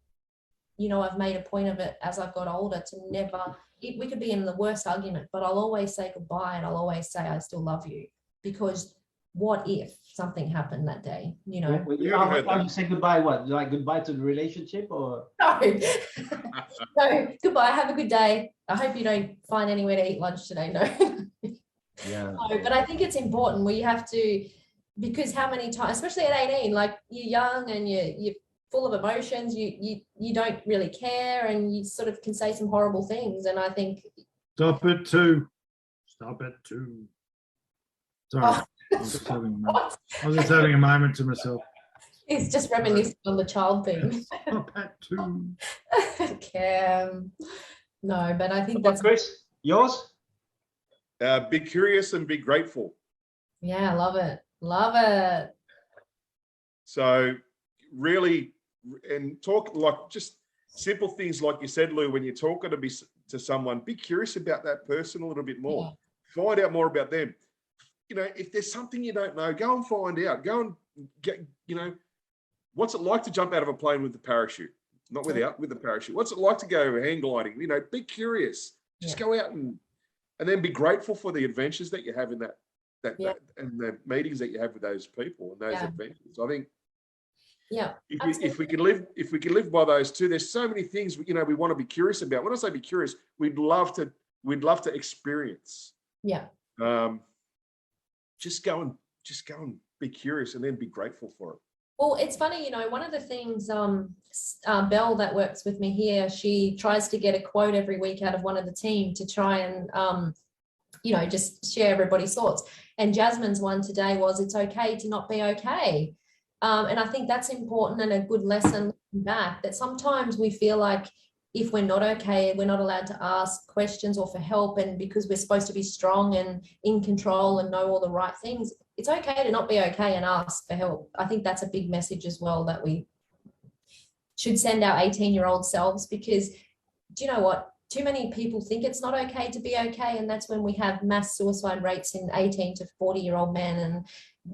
I've made a point of it as I've got older to never, we could be in the worst argument, but I'll always say goodbye and I'll always say I still love you, because what if something happened that day, Well, you say goodbye, what? Like goodbye to the relationship, or? No. No, goodbye, have a good day. I hope you don't find anywhere to eat lunch today. No. Yeah. No, but I think it's important where you have to, because how many times, especially at 18, like you're young and you're full of emotions, you don't really care, and you sort of can say some horrible things. And I think Stop it too. Sorry. Oh. I was just having a moment to myself. It's just reminiscing on the child thing. Stop it too. Cam. No, but I think that's Chris, yours? Be curious and be grateful. Yeah, I love it. Love it. So really, and talk like just simple things like you said, Lou, when you're talking to someone, be curious about that person a little bit more. Yeah. Find out more about them. If there's something you don't know, go and find out. Go and get, what's it like to jump out of a plane with the parachute? Not without, with the parachute. What's it like to go hang gliding? Be curious. Just go out and then be grateful for the adventures that you have in that and the meetings that you have with those people and those adventures. I think if we can live by those two, there's so many things we want to be curious about. When I say be curious, we'd love to experience. Yeah. Just go and be curious and then be grateful for it. Well, it's funny, one of the things, Belle that works with me here, she tries to get a quote every week out of one of the team to try and, just share everybody's thoughts. And Jasmine's one today was, it's okay to not be okay. And I think that's important and a good lesson back, that sometimes we feel like if we're not okay, we're not allowed to ask questions or for help. And because we're supposed to be strong and in control and know all the right things, it's okay to not be okay and ask for help. I think that's a big message as well that we should send our 18-year-old selves, because do you know what? Too many people think it's not okay to be okay. And that's when we have mass suicide rates in 18 to 40-year-old men and,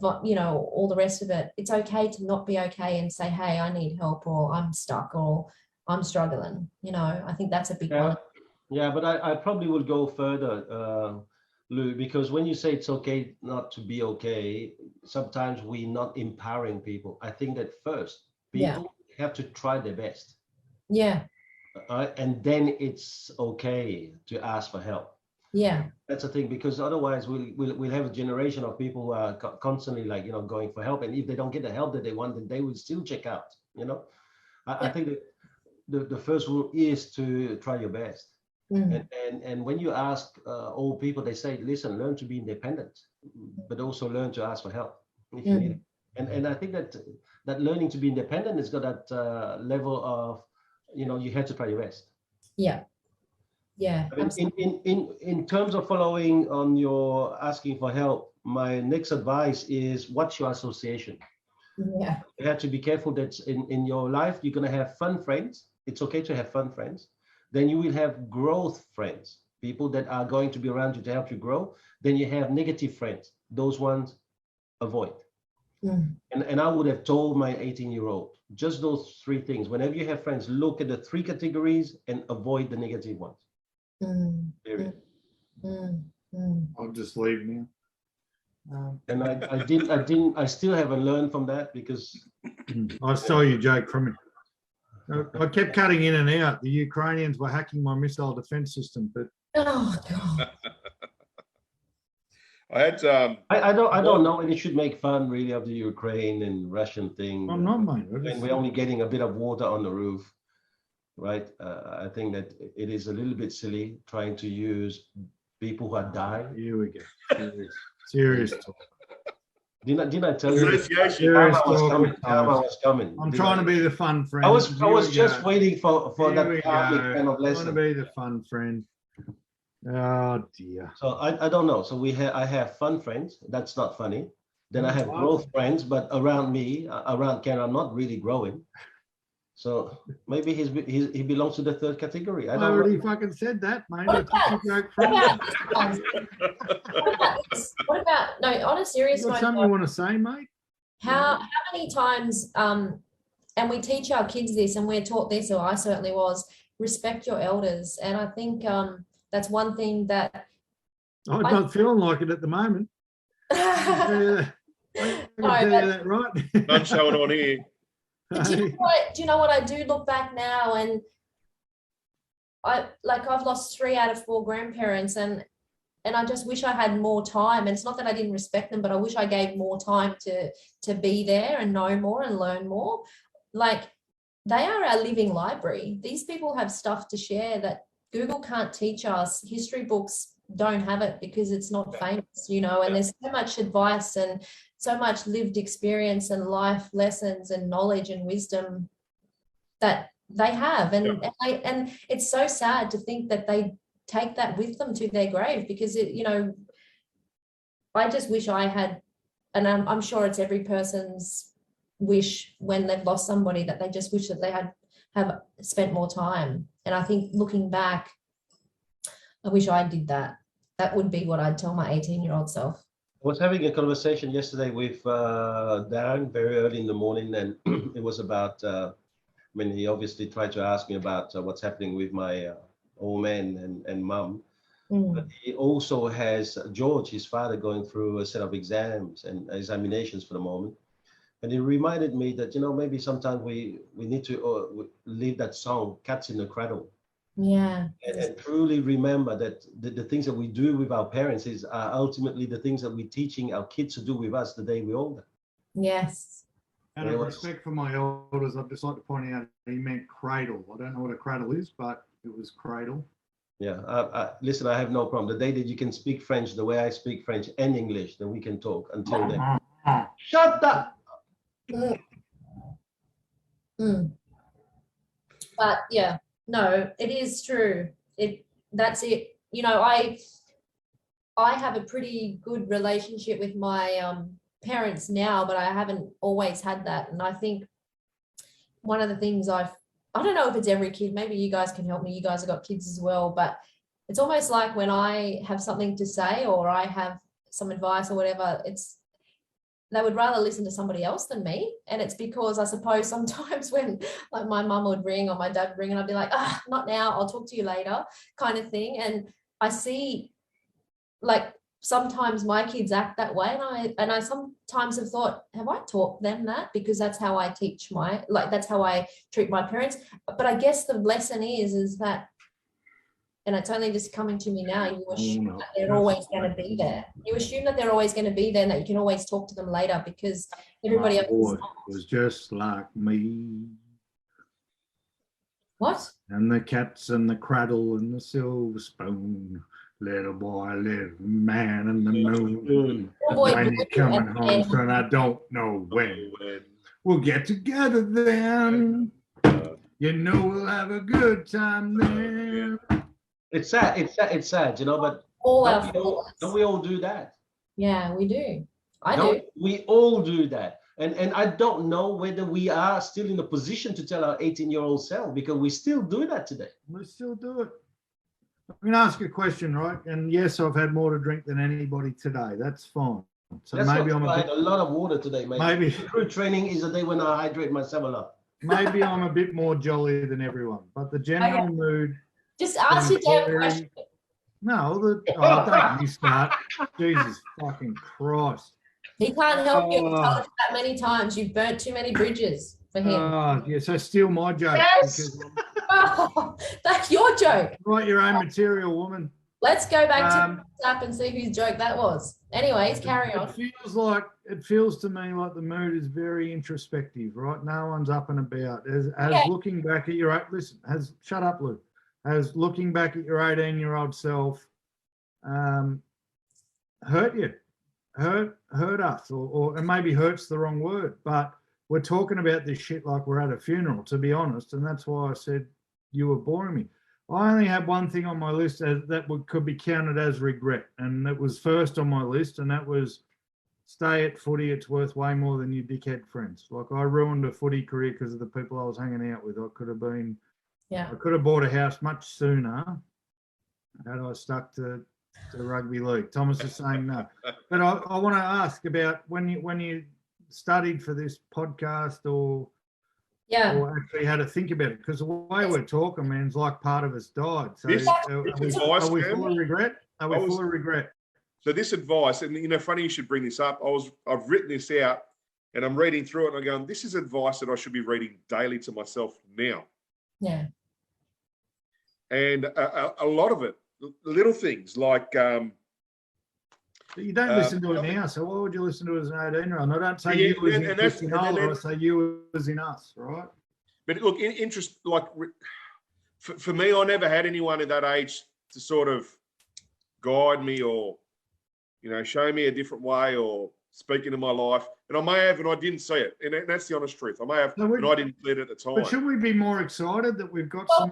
all the rest of it. It's okay to not be okay and say, hey, I need help, or I'm stuck, or I'm struggling. I think that's a big one. Yeah, but I probably will go further. Lou, because when you say it's okay not to be okay, sometimes we're not empowering people. I think that first, Yeah. people have to try their best, Yeah. and then it's okay to ask for help. Yeah. That's the thing, because otherwise we'll have a generation of people who are constantly like, going for help, and if they don't get the help that they want, then they will still check out. I think that the first rule is to try your best. Mm. And when you ask old people, they say, listen, learn to be independent, but also learn to ask for help if you need it. And I think that learning to be independent has got that level of, you have to try your best. Yeah. Yeah. I mean, in terms of following on your asking for help, my next advice is watch your association. Yeah. You have to be careful that in your life, you're going to have fun friends. It's okay to have fun friends. Then you will have growth friends, people that are going to be around you to help you grow. Then you have negative friends. Those ones, avoid. And I would have told my 18-year-old, just those three things. Whenever you have friends, look at the three categories and avoid the negative ones. Period. I'll just leave now. And I still haven't learned from that, because I stole your joke from him. I kept cutting in and out. The Ukrainians were hacking my missile defense system, but Oh God. I had I don't know, and it should make fun really of the Ukraine and Russian thing. I'm not, mate. And we're only getting a bit of water on the roof, right? I think that it is a little bit silly trying to use people who are dying. Here we go. Serious talk. Didn't I tell you? association. Karma was coming. I'm trying to be the fun friend. I was just waiting for Here that we karmic go. kind of I'm trying to lesson. be the fun friend. Oh dear. So I don't know. So I have fun friends. That's not funny. Then I have growth friends, but around me, around Ken, I'm not really growing. So maybe he belongs to the third category. I I don't already know. fucking said that, mate. What I took your joke from What about no, on a serious you. Got note, something you want to say, mate? how many times and we teach our kids this, and we're taught this, or I certainly was, respect your elders. And I think that's one thing that I'm not feeling like it at the moment. I can tell you that, right? None showing on here. do you know what I do look back now, and I've lost 3 out of 4 grandparents, and I just wish I had more time. And it's not that I didn't respect them, but I wish I gave more time to be there and know more and learn more. Like, they are our living library. These people have stuff to share that Google can't teach us. History books don't have it because it's not famous, and there's so much advice and so much lived experience and life lessons and knowledge and wisdom that they have. And it's so sad to think that they take that with them to their grave, because I just wish I had, and I'm sure it's every person's wish when they've lost somebody, that they just wish that they have spent more time. And I think looking back, I wish I did that. That would be what I'd tell my 18-year-old self. I was having a conversation yesterday with Darren very early in the morning, and it was about, he obviously tried to ask me about what's happening with my old man and mum. But he also has George, his father, going through a set of exams and examinations for the moment. And he reminded me that, maybe sometimes we need to leave that song, Cats in the Cradle. Yeah. And truly remember that the things that we do with our parents are ultimately the things that we're teaching our kids to do with us the day we're older. Yes. Out of respect for my elders, I'd just like to point out he meant cradle. I don't know what a cradle is, but it was cradle. Yeah, listen, I have no problem. The day that you can speak French the way I speak French and English, then we can talk. Until then. Shut up! But yeah, no, it is true. That's it. I have a pretty good relationship with my parents now, but I haven't always had that. And I think one of the things I don't know if it's every kid, maybe you guys can help me. You guys have got kids as well, but it's almost like when I have something to say or I have some advice or whatever, they would rather listen to somebody else than me. And it's because I suppose sometimes when like my mum would ring or my dad would ring and I'd be like, not now, I'll talk to you later kind of thing. And I see like sometimes my kids act that way, and I sometimes have thought, have I taught them that? Because that's how I teach that's how I treat my parents. But I guess the lesson is that, and it's only just coming to me now, you assume that they're always going to be there. You assume that they're always going to be there and that you can always talk to them later because everybody else was just like me. What? And the cats and the cradle and the silver spoon. Little boy, little man and the moon. When you're coming home, son, I don't know when. We'll get together then. You know we'll have a good time then. It's sad. It's sad, you know, but don't we all do that? Yeah, we do. I do. We all do that. And I don't know whether we are still in a position to tell our 18-year-old self, because we still do that today. We still do it. I'm going to ask you a question, right? And yes, I've had more to drink than anybody today. That's fine. So That's maybe I had a lot of water today, mate. Maybe crew training is a day when I hydrate myself a lot. Maybe I'm a bit more jolly than everyone, but the general mood. Just ask your damn question. No, don't you start. Jesus fucking Christ. He can't help you. I've told you that many times. You've burnt too many bridges for him. Oh, yeah, so steal my joke. Yes. That's your joke. Write your own material, woman. Let's go back to WhatsApp and see whose joke that was. Anyways, carry on. It feels to me like the mood is very introspective, right? No one's up and about. As looking back at your shut up, Lou. As looking back at your 18-year-old self, hurt you, hurt us, or and maybe hurt's the wrong word, but we're talking about this shit like we're at a funeral, to be honest, and that's why I said you were boring me. I only have one thing on my list that could be counted as regret, and it was first on my list, and that was stay at footy. It's worth way more than your dickhead friends. Like, I ruined a footy career because of the people I was hanging out with. I could have bought a house much sooner had I stuck to rugby league. Thomas is saying no. But I want to ask about when you studied for this podcast or actually had to think about it, because the way we're talking, man, it's like part of us died. So are we full of regret? Are we full of regret? So this advice, and funny you should bring this up. I've written this out and I'm reading through it and I'm going, this is advice that I should be reading daily to myself now. Yeah. And a lot of it, little things like but you don't listen to it now, so why would you listen to it as an 18-year-old? I don't say you as in older, I say you as in us, right? But look, interest, like for me, I never had anyone at that age to sort of guide me or, show me a different way or speak into my life. And I may have, and I didn't see it. And that's the honest truth. I may have, and I didn't see it at the time. But should we be more excited that we've got some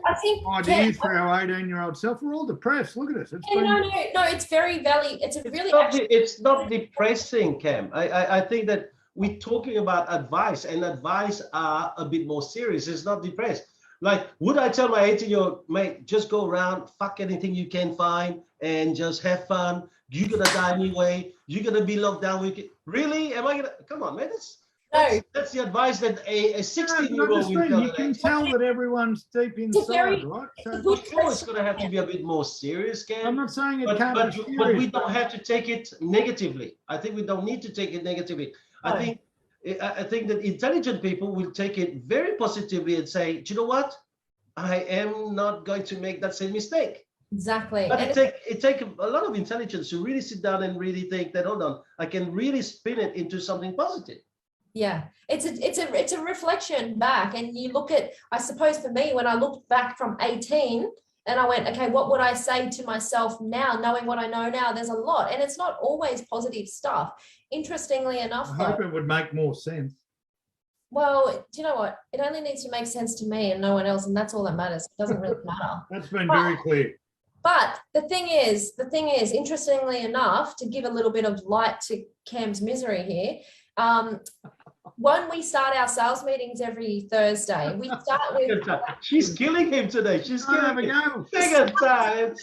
ideas for our 18-year-old self? We're all depressed. Look at us. No, it's very valid. It's not depressing, Cam. I think that we're talking about advice, and advice are a bit more serious. It's not depressed. Like, would I tell my 18-year-old, mate, just go around, fuck anything you can find, and just have fun? You're going to die anyway. You're going to be locked down. Really? Am I going to? Come on, man. That's the advice that a 16-year-old will tell. You can tell that everyone's deep inside, right? So it's going to have to be a bit more serious, Cam. I'm not saying it can't be serious. But we don't have to take it negatively. I think we don't need to take it negatively. I think that intelligent people will take it very positively and say, do you know what? I am not going to make that same mistake. Exactly. But it takes a lot of intelligence to really sit down and really think that, hold on, I can really spin it into something positive. Yeah, it's a reflection back, and you look at, I suppose for me, when I looked back from 18 and I went, okay, what would I say to myself now, knowing what I know now? There's a lot, and it's not always positive stuff. Interestingly enough, I hope it would make more sense. Well, do you know what? It only needs to make sense to me and no one else, and that's all that matters. It doesn't really matter. That's been very clear. But the thing is, interestingly enough, to give a little bit of light to Cam's misery here, when we start our sales meetings every Thursday, we start with... She's killing him today. She's killing him. Second time.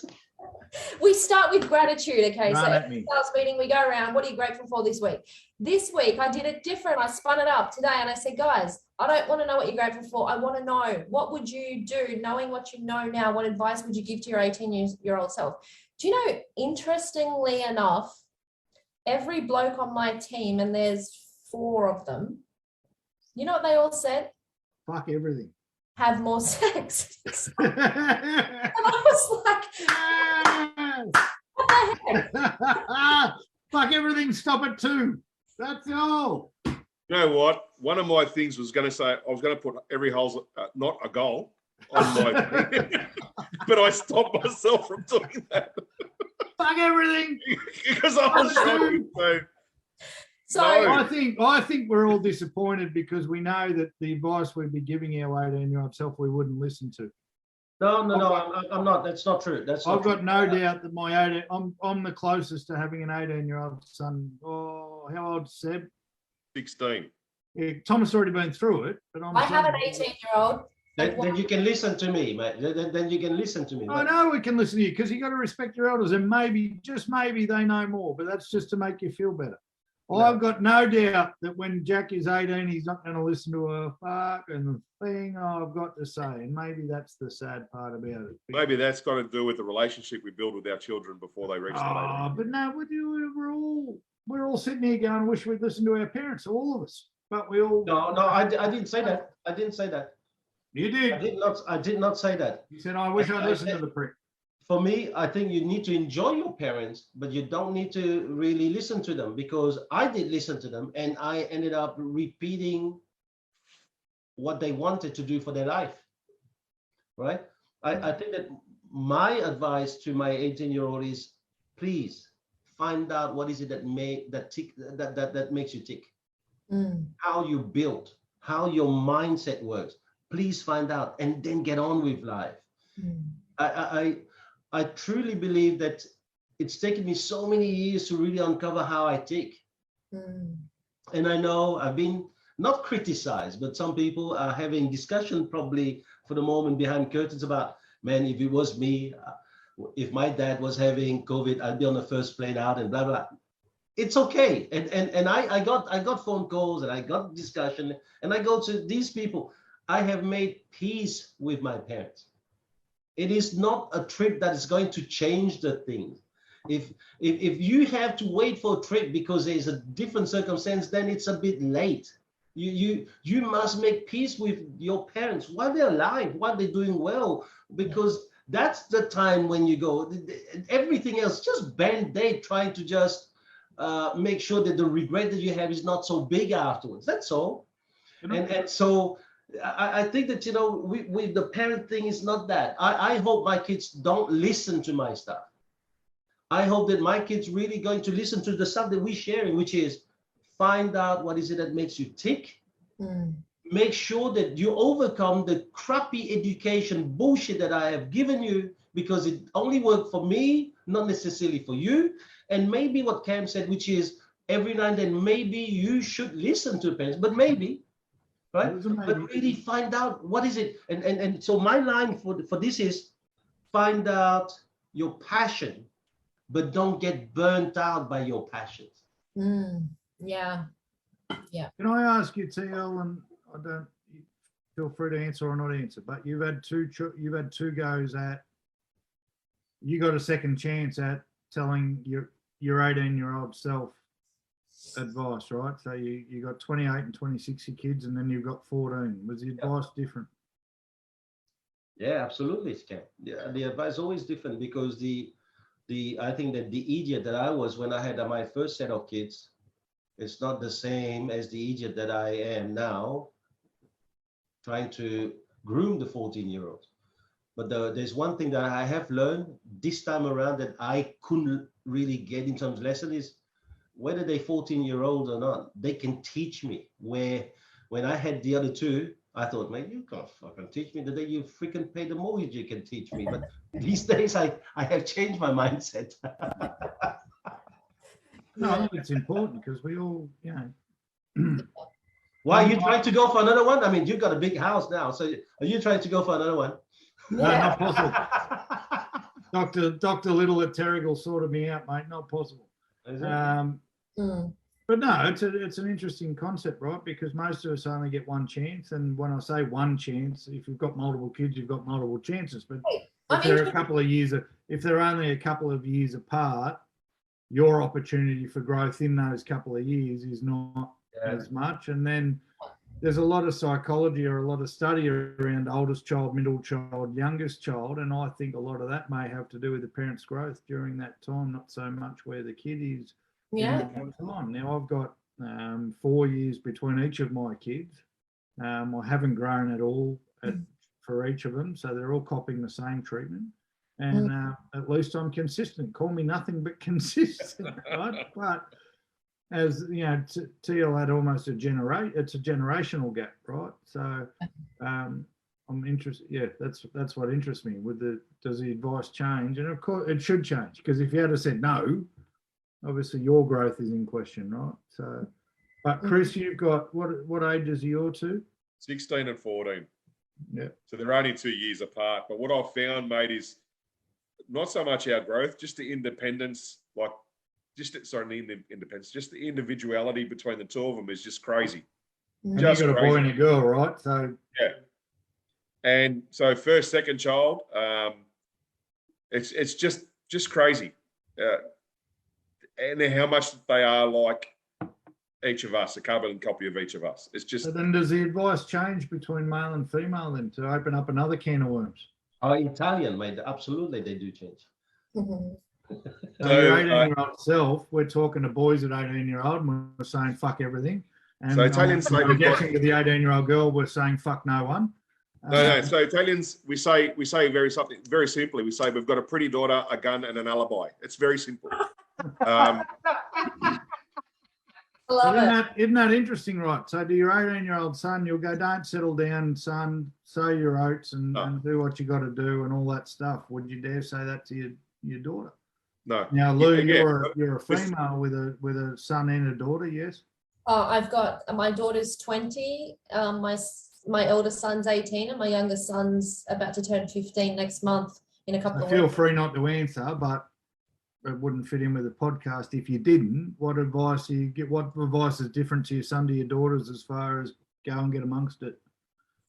We start with gratitude, okay? So every sales meeting, we go around, what are you grateful for this week? This week, I did it different. I spun it up today and I said, guys, I don't want to know what you're grateful for. I want to know, what would you do, knowing what you know now? What advice would you give to your 18-year-old self? Do you know, interestingly enough, every bloke on my team, and there's 4 of them, you know what they all said? Fuck everything. Have more sex. And I was like, what the heck? Fuck everything, stop at 2. That's all. You know what? One of my things was going to say, I was going to put every hole's not a goal on my thing, but I stopped myself from doing that. Fuck everything. Because I was shocking. So No. I think we're all disappointed because we know that the advice we'd be giving our 18-year-old self we wouldn't listen to. No, I'm not. That's not true. I've got no doubt that my I'm the closest to having an 18-year-old son. Oh, how old, Seb? 16. Yeah, Thomas already been through it, but I have an 18-year-old. Then you can listen to me, mate. Then you can listen to me. I know we can listen to you because you got to respect your elders, and maybe, just maybe, they know more. But that's just to make you feel better. No. I've got no doubt that when Jack is 18, he's not going to listen to a fuck and the thing I've got to say. And maybe that's the sad part about it. Maybe that's got to do with the relationship we build with our children before they reach that age. But no, we're all sitting here going, I wish we'd listened to our parents, all of us. But we all. No, I didn't say that. I didn't say that. You did. I did not say that. You said, I wish I'd listened to the prick. For me, I think you need to enjoy your parents, but you don't need to really listen to them, because I did listen to them and I ended up repeating what they wanted to do for their life, right? I think that my advice to my 18-year-old is, please find out what is it that makes you tick, how you build, how your mindset works. Please find out and then get on with life. I truly believe that it's taken me so many years to really uncover how I tick. And I know I've been not criticized, but some people are having discussion probably for the moment behind curtains about, man, if it was me, if my dad was having COVID, I'd be on the first plane out and blah, blah. It's okay. And I got phone calls and I got discussion, and I go to these people. I have made peace with my parents. It is not a trip that is going to change the thing. If you have to wait for a trip because there's a different circumstance, then it's a bit late. You must make peace with your parents while they're alive, while they're doing well, because that's the time when you go. Everything else, just band-aid, trying to just make sure that the regret that you have is not so big afterwards. That's all. And so I think that, you know, with the parent thing, is not that. I hope my kids don't listen to my stuff. I hope that my kids really going to listen to the stuff that we're sharing, which is find out what is it that makes you tick. Make sure that you overcome the crappy education bullshit that I have given you, because it only worked for me, not necessarily for you. And maybe what Cam said, which is every now and then, maybe you should listen to parents, but maybe. Right, but really find out what is it, and so my line for this is find out your passion, but don't get burnt out by your passions. Yeah. Can I ask you, TL, and I don't feel free to answer or not answer, but you've had two goes at, you got a second chance at telling your 18-year-old self advice, right? So you got 28 and 26 kids, and then you've got 14. Was the advice different? Yeah, absolutely, Cam. Yeah, the advice is always different, because I think that the idiot that I was when I had my first set of kids, it's not the same as the idiot that I am now, trying to groom the 14-year-old. But there's one thing that I have learned this time around that I couldn't really get in terms of lesson is, whether they're 14-year-olds or not, they can teach me. Where when I had the other two, I thought, man, you can't fucking teach me. The day you freaking pay the mortgage, you can teach me. But these days, I have changed my mindset. No, I think it's important because we all, you know. Why are you trying to go for another one? I mean, you've got a big house now. So are you trying to go for another one? No, not possible. Dr. Little at Terrigal sorted me out, mate. Not possible. But no, it's an interesting concept, right? Because most of us only get one chance, and when I say one chance, if you've got multiple kids, you've got multiple chances. But If they're a couple of years, if they're only a couple of years apart, your opportunity for growth in those couple of years is not as much. And then there's a lot of psychology or a lot of study around oldest child, middle child, youngest child. And I think a lot of that may have to do with the parent's growth during that time, not so much where the kid is. Yeah. Time. Now I've got 4 years between each of my kids. I haven't grown at all for each of them. So they're all copying the same treatment. And at least I'm consistent. Call me nothing but consistent, right? But as you know, Teal had almost it's a generational gap, right? So I'm interested. Yeah, that's what interests me. Does the advice change? And of course, it should change, because if you had said no, obviously your growth is in question, right? So, but Chris, you've got what ages are your two? 16 and 14. Yeah. So they're only 2 years apart. But what I've found, mate, is not so much our growth, just the independence, just the individuality between the two of them is just crazy. And you've got a boy and a girl, right? So yeah. And so first, second child, it's just crazy. And how much they are like each of us, a carbon copy of each of us. It's just. So then does the advice change between male and female then to open up another can of worms? Oh, Italian, mate. Absolutely, they do change. So your 18-year-old self, we're talking to boys at 18-year-old, and we're saying fuck everything. And so Italians say we're getting to the 18-year-old girl, we're saying fuck no one. No. So Italians, we say very simply. We say we've got a pretty daughter, a gun, and an alibi. It's very simple. Isn't that interesting, right? So to your 18-year-old son, you'll go, don't settle down, son, sow your oats and do what you got to do and all that stuff. Would you dare say that to your daughter? No. Now, Lou, you're a female with a son and a daughter, yes? Oh, I've got my daughter's 20, my eldest son's 18, and my youngest son's about to turn 15 next month in a couple of weeks. Feel free not to answer, but it wouldn't fit in with the podcast if you didn't. What advice do you get? What advice is different to your son, to your daughters, as far as go and get amongst it?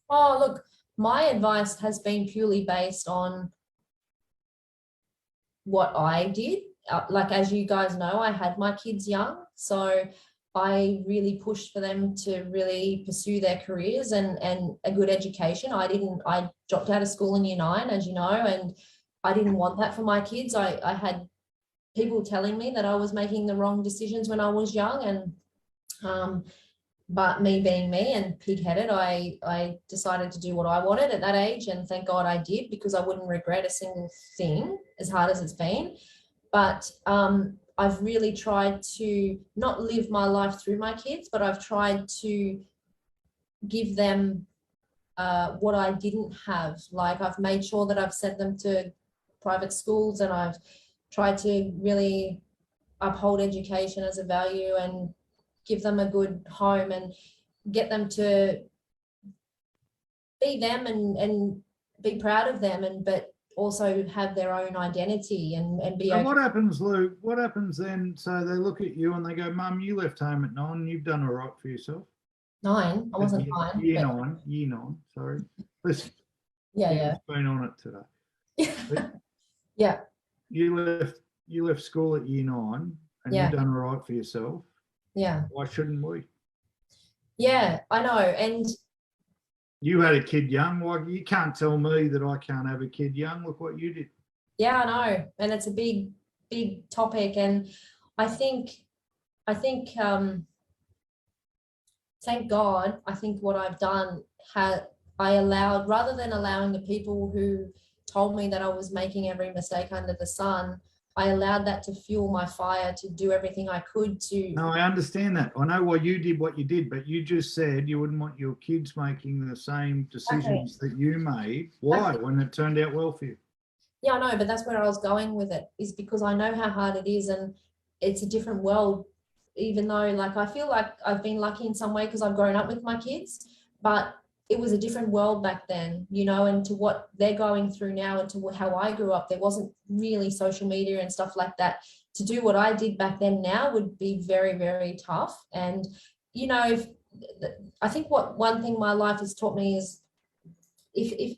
Oh, look, my advice has been purely based on what I did. Like, as you guys know, I had my kids young, so I really pushed for them to really pursue their careers and a good education. I dropped out of school in year 9, as you know, and I didn't want that for my kids. I had people telling me that I was making the wrong decisions when I was young, and but me being me and pig-headed, I decided to do what I wanted at that age, and thank God I did, because I wouldn't regret a single thing, as hard as it's been. But I've really tried to not live my life through my kids, but I've tried to give them what I didn't have. Like, I've made sure that I've sent them to private schools, and I've tried to really uphold education as a value and give them a good home and get them to be them and be proud of them, but also have their own identity and be. And what happens, Lou? What happens then? So they look at you and they go, "Mum, you left home at 9. You've done all right for yourself." 9. I wasn't 9. Year 9. Sorry. Listen. Yeah. Been on it today. Yeah. You left school at year 9 and you've done all right for yourself. Yeah. Why shouldn't we? Yeah, I know. And you had a kid young. Why, you can't tell me that I can't have a kid young. Look what you did. Yeah, I know. And it's a big topic. And I think thank God, I think what I've done I allowed, rather than allowing the people who told me that I was making every mistake under the sun, I allowed that to fuel my fire to do everything I could to. No, I understand that. I know why you did what you did, but you just said you wouldn't want your kids making the same decisions that you made. Why? When it turned out well for you? Yeah, I know, but that's where I was going with it, is because I know how hard it is, and it's a different world, even though, like, I feel like I've been lucky in some way because I've grown up with my kids, but it was a different world back then, you know, and to what they're going through now and to how I grew up, there wasn't really social media and stuff like that. To do what I did back then now would be very, very tough. And, you know, I think one thing my life has taught me is if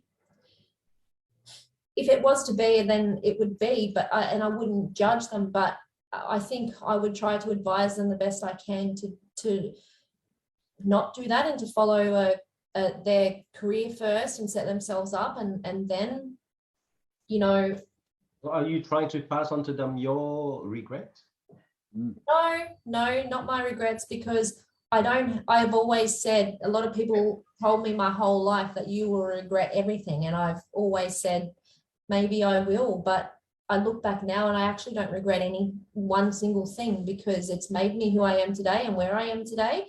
if it was to be, then it would be, but I wouldn't judge them, but I think I would try to advise them the best I can to not do that and to follow their career first and set themselves up, and then, you know. Are you trying to pass on to them your regrets? No, not my regrets, because I've always said, a lot of people told me my whole life that you will regret everything, and I've always said maybe I will, but I look back now and I actually don't regret any one single thing, because it's made me who I am today and where I am today.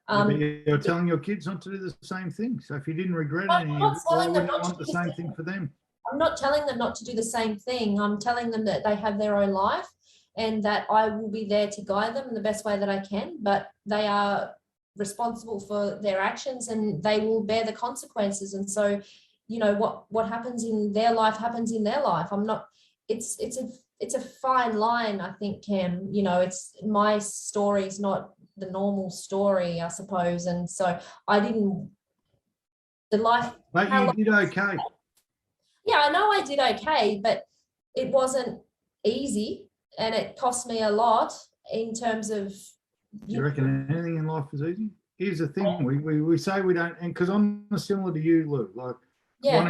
But you're telling your kids not to do the same thing. So if you didn't regret anything, why would you want the same thing for them? I'm not telling them not to do the same thing. I'm telling them that they have their own life and that I will be there to guide them in the best way that I can, but they are responsible for their actions and they will bear the consequences. And so, you know, what happens in their life happens in their life. It's a fine line, I think, Cam. You know, it's my story is not the normal story, I suppose. And so But you did okay. Yeah, I know I did okay, but it wasn't easy and it cost me a lot in terms of. You reckon anything in life is easy? Here's the thing: we say we don't, and because I'm similar to you, Lou. Like one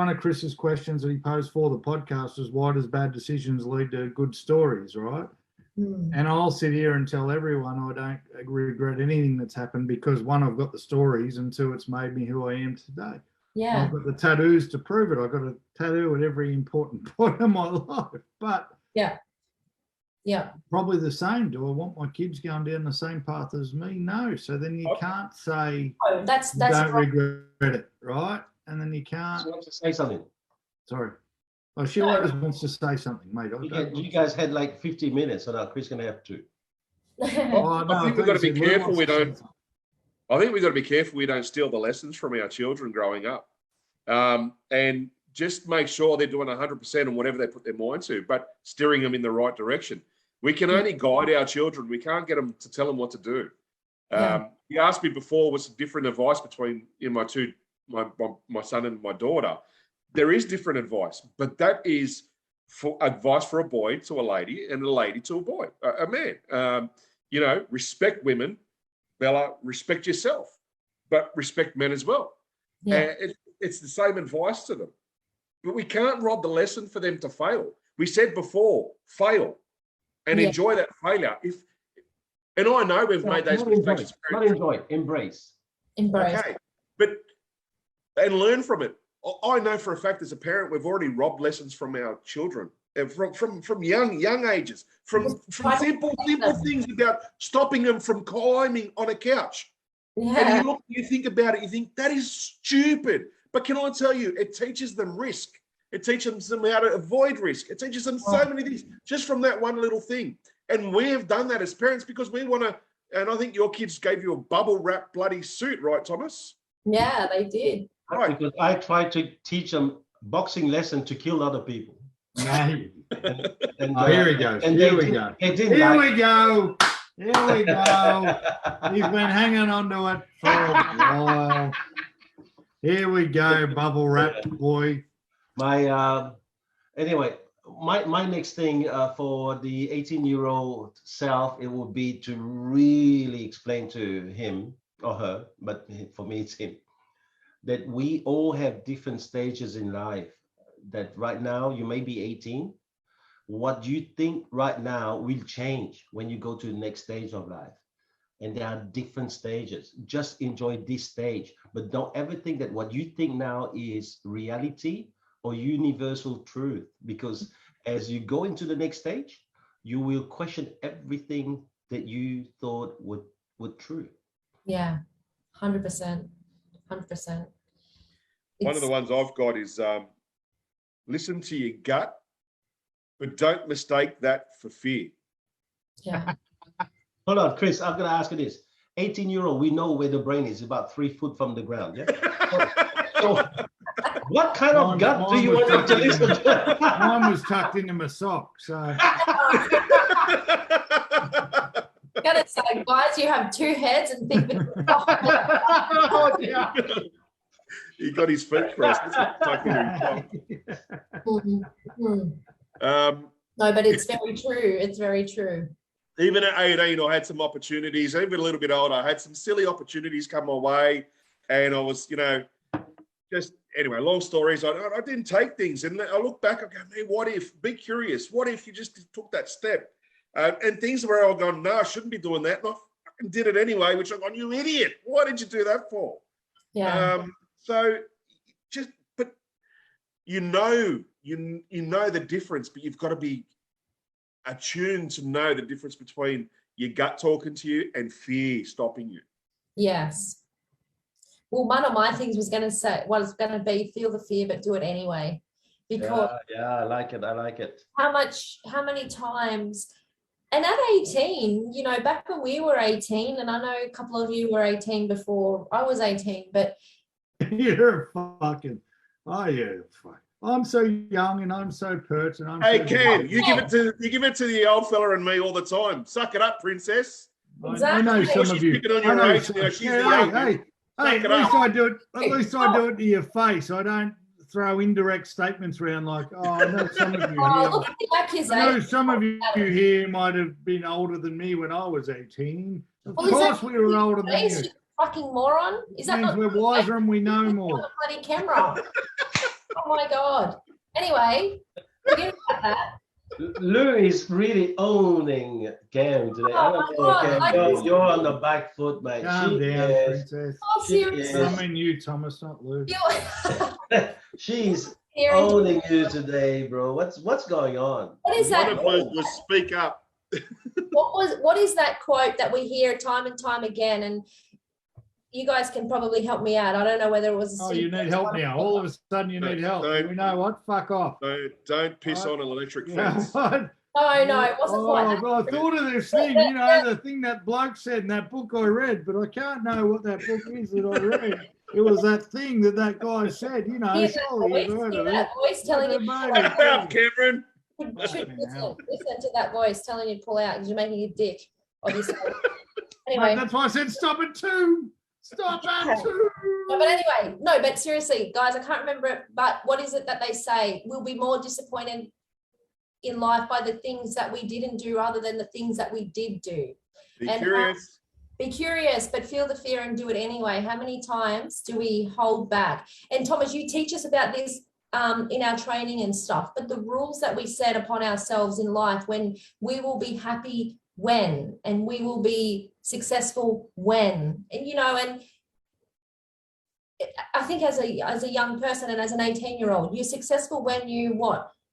of Chris's questions that he posed for the podcast was, "Why does bad decisions lead to good stories?" Right? And I'll sit here and tell everyone I don't regret anything that's happened, because one, I've got the stories, and two, it's made me who I am today. Yeah. I've got the tattoos to prove it. I've got a tattoo at every important point of my life. But yeah, probably the same. Do I want my kids going down the same path as me? No. So then you can't say that's don't regret it, right? And then you can't. She wants to say something. Sorry. Oh, she always wants to say something, mate. You guys had like 50 minutes, so now Chris going to have to. I think we've got to be careful we don't. I think we've got to be careful we don't steal the lessons from our children growing up, and just make sure they're doing 100% on whatever they put their mind to, but steering them in the right direction. We can only guide our children. We can't get them to tell them what to do. You asked me before, what's the different advice between my son and my daughter? There is different advice, but that is for advice for a boy to a lady and a lady to a boy, a man. You know, respect women, Bella, respect yourself, but respect men as well. Yeah. It's the same advice to them, but we can't rob the lesson for them to fail. We said before, fail and enjoy that failure. And I know we've made those mistakes. Not enjoy, embrace. Okay, and learn from it. I know for a fact, as a parent, we've already robbed lessons from our children, from young ages, from simple things about stopping them from climbing on a couch. Yeah. And you think about it, you think that is stupid. But can I tell you, it teaches them risk. It teaches them how to avoid risk. It teaches them so many things just from that one little thing. And we have done that as parents because we want to. And I think your kids gave you a bubble wrap bloody suit, right, Thomas? Yeah, they did. Right. Because I tried to teach them boxing lesson to kill other people. Here he goes. Here we go. He's been hanging on to it for a while. Here we go, bubble wrap boy. Anyway, my next thing for the 18-year-old self, it would be to really explain to him or her, but for me it's him, that we all have different stages in life. That right now you may be 18. What you think right now will change when you go to the next stage of life. And there are different stages. Just enjoy this stage, but don't ever think that what you think now is reality or universal truth, because as you go into the next stage, you will question everything that you thought would true. Yeah, 100%. 100%. One of the ones I've got is listen to your gut, but don't mistake that for fear. Yeah. Hold on, Chris, I'm going to ask you this. 18-year-old, we know where the brain is, about 3 foot from the ground. Yeah. So what kind of gut do you want them to listen to? Mine was tucked into my sock, so. Gotta say, guys, you have two heads and think. He got his feet crossed. That's what tucking his No, but it's very true. It's very true. Even at 18, I had some opportunities. Even a little bit older, I had some silly opportunities come my way. And I was, just anyway, long stories. I didn't take things. And I look back, I go, man, what if? Be curious. What if you just took that step? And things where I've gone, no, I shouldn't be doing that. And I fucking did it anyway, which I'm going, you idiot. Why did you do that for? Yeah. So just, but you know the difference, but you've got to be attuned to know the difference between your gut talking to you and fear stopping you. Yes. Well, one of my things was going to be feel the fear, but do it anyway. Because yeah, I like it. how many times, and at 18, back when we were 18, and I know a couple of you were 18 before I was 18, but you're fucking, I'm so young and I'm so pert and Hey, Ken, you give it to the old fella and me all the time. Suck it up, princess. Exactly. I know some of you. Picking on your age, she's the young. At least I do it to your face. I don't throw indirect statements around like, I know some of you here. Look at the accusation. I know some of you here might have been older than me when I was 18. Of course we were older than you. Fucking moron. Is that not we're wiser and we know more. Bloody camera. Oh my God. Anyway, forget about that. Lou is really owning Cam today. I don't know, Cam. You're on the back foot, mate. Calm down, princess. Oh, seriously. I mean you, Thomas, not Lou. She's owning you today, bro. What's going on? What is that? One of was speak up. What is that quote that we hear time and time again? And you guys can probably help me out. I don't know whether it was. You need help now. All of a sudden, you need help. We know what? Fuck off. Don't piss on an electric fence. No, it wasn't quite. I thought of this thing, the thing that bloke said in that book I read, but I can't know what that book is that I read. It was that thing that guy said, surely you've heard of it. Voice telling you. Shut up, Cameron. Listen to that voice telling you to pull out because you're making a dick of yourself. Anyway. That's why I said stop it too. Stop at two. No, but anyway, but seriously, guys, I can't remember it, but what is it that they say? We'll be more disappointed in life by the things that we didn't do rather than the things that we did do. Be curious. Be curious, but feel the fear and do it anyway. How many times do we hold back? And Thomas, you teach us about this in our training and stuff, but the rules that we set upon ourselves in life when we will be happy when, and we will be successful when, and I think as a young person and as an 18-year-old, you're successful when you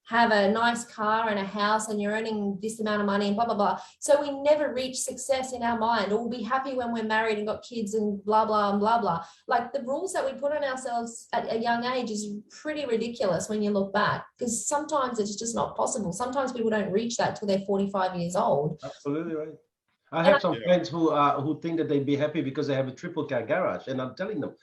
have a nice car and a house and you're earning this amount of money and blah, blah, blah. So we never reach success in our mind, or we'll be happy when we're married and got kids and blah, blah, and blah, blah. Like the rules that we put on ourselves at a young age is pretty ridiculous when you look back, because sometimes it's just not possible. Sometimes people don't reach that till they're 45 years old. Absolutely right. I have some friends who think that they'd be happy because they have a triple car garage, and I'm telling them,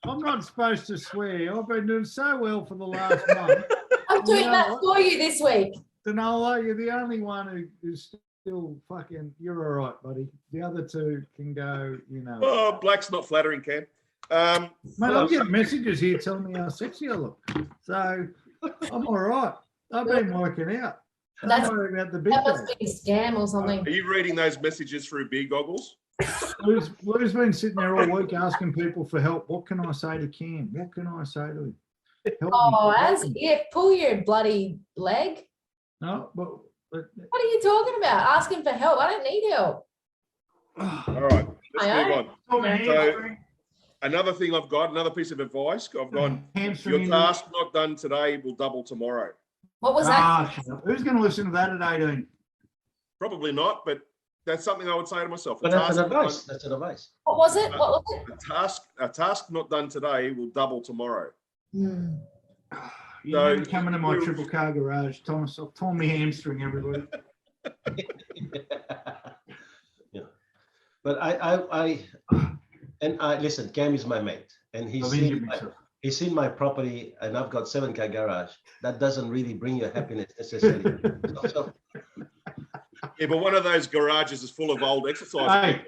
I'm not supposed to swear. I've been doing so well for the last month. I'm doing that for you this week. Danola, you're the only one who's still fucking. You're all right, buddy. The other two can go. Oh, black's not flattering, Cam. Mate, I'm getting messages here telling me how sexy I look. So I'm all right. I've been working out. Don't worry about the big that must be a scam or something. Are you reading those messages through beer goggles? Lou's been sitting there all week asking people for help. What can I say to Cam? What can I say to him? As if pull your bloody leg. No, but what are you talking about? Asking for help. I don't need help. All right, let's move on. So, another thing I've got, another piece of advice I've gone, your task not done today will double tomorrow. What was that? Who's going to listen to that at 18? Probably not, but that's something I would say to myself. But that's an advice. That's an advice. What was it? What was it? A task not done today will double tomorrow. You're never coming to my triple car garage, Thomas. I've torn my hamstring every week. Yeah. But I listen, Cam is my mate, and he's seen my property, and I've got 7-car garage. That doesn't really bring you happiness necessarily. Yeah, but one of those garages is full of old exercise.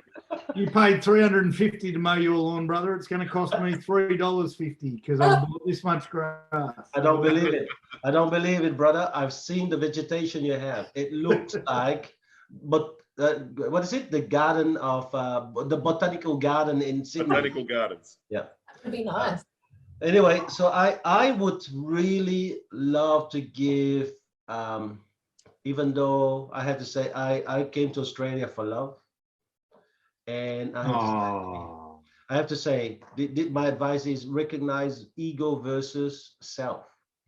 You paid $350 to mow your lawn, brother. It's going to cost me $3.50 because I bought this much grass. I don't believe it. I don't believe it, brother. I've seen the vegetation you have. It looks like, but what is it? The garden of the botanical garden in Sydney. Botanical gardens. Yeah. That would be nice. Anyway, so I would really love to give, even though I have to say I came to Australia for love, and I have to say my advice is recognize ego versus self.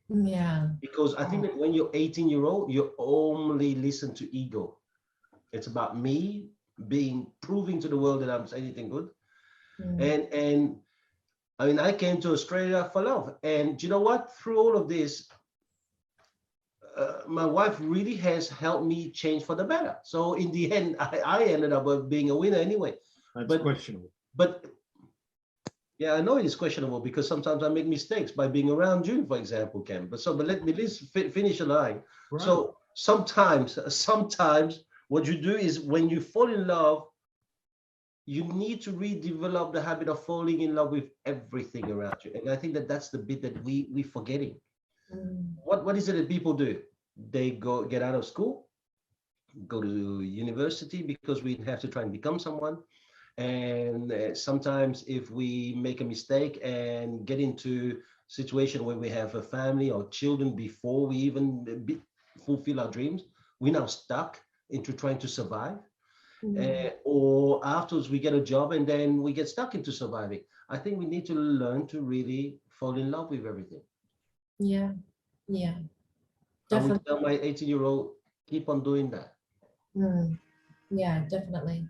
Yeah. Because I think that when you're 18-year-old, you only listen to ego. It's about me proving to the world that I'm anything good. And I mean, I came to Australia for love. And you know what? Through all of this, my wife really has helped me change for the better. So in the end, I ended up being a winner anyway. That's questionable. But yeah, I know it is questionable because sometimes I make mistakes by being around you, for example, Ken. But let me just finish a line. Right. So sometimes what you do is when you fall in love, you need to redevelop the habit of falling in love with everything around you. And I think that that's the bit that we're forgetting. What is it that people do? They get out of school, go to university because we have to try and become someone. And sometimes if we make a mistake and get into a situation where we have a family or children before we even fulfill our dreams, we're now stuck into trying to survive. Or afterwards we get a job and then we get stuck into surviving. I think we need to learn to really fall in love with everything. Yeah. Definitely. I would tell my 18-year-old, keep on doing that. Yeah, definitely.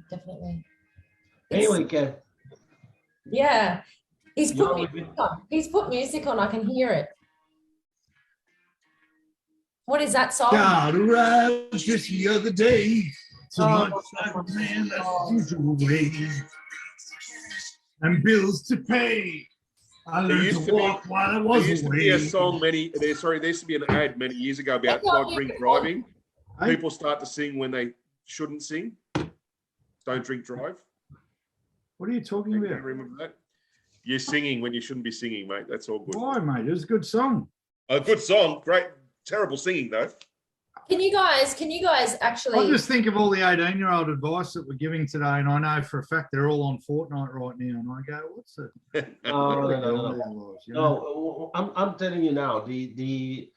Anyway, Kev. Yeah. He's put music on. He's put music on. I can hear it. What is that song? God arrived just the other day. So much like a man that's usual way. And bills to pay. I learned to walk while I was away. There used to be a song there used to be an ad many years ago about drink driving. People start to sing when they shouldn't sing. Don't drink drive. What are you talking about? Remember that? You're singing when you shouldn't be singing, mate. That's all good. Why, mate? It was a good song. A good song. Great. Terrible singing, though. Can you guys actually... I just think of all the 18-year-old advice that we're giving today, and I know for a fact they're all on Fortnite right now, and I go, what's it? No, I'm telling you now, the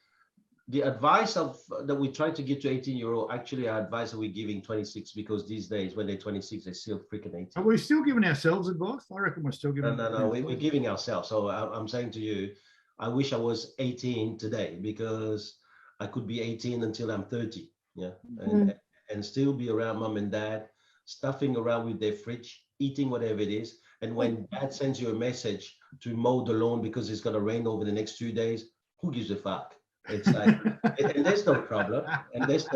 advice that we try to give to 18-year-old actually are advice that we're giving 26, because these days when they're 26, they're still freaking 18. Are we still giving ourselves advice? I reckon we're still giving. No, we're giving ourselves. So I'm saying to you, I wish I was 18 today, because I could be 18 until I'm 30, and still be around mom and dad, stuffing around with their fridge, eating whatever it is. And when dad sends you a message to mow the lawn because it's gonna rain over the next 2 days, who gives a fuck? It's like, and there's no problem. Alex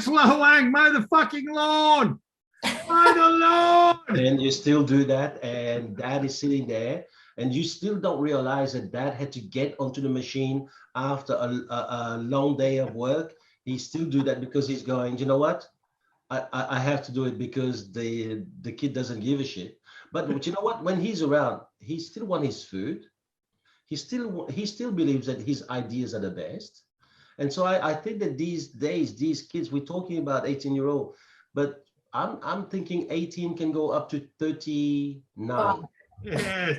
Hoang, mow the fucking lawn. Mow the lawn. And you still do that, and dad is sitting there. And you still don't realize that dad had to get onto the machine after a long day of work. He still do that because he's going, you know what? I have to do it because the kid doesn't give a shit. But you know what? When he's around, he still wants his food. He still believes that his ideas are the best. And so I think that these days, these kids, we're talking about 18-year-old, but I'm thinking 18 can go up to 39. Yeah,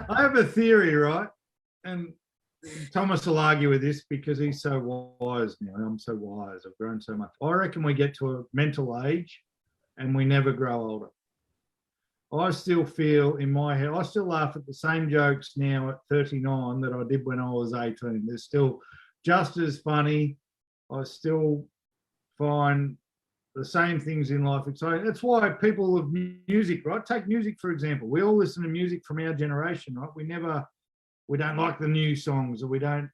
I have a theory, right? And Thomas will argue with this because he's so wise now. I'm so wise. I've grown so much. I reckon we get to a mental age and we never grow older. I still feel in my head, I still laugh at the same jokes now at 39 that I did when I was 18. They're still just as funny. I still find the same things in life exciting. That's why people of music, right? Take music, for example. We all listen to music from our generation, right? We don't like the new songs, or we don't,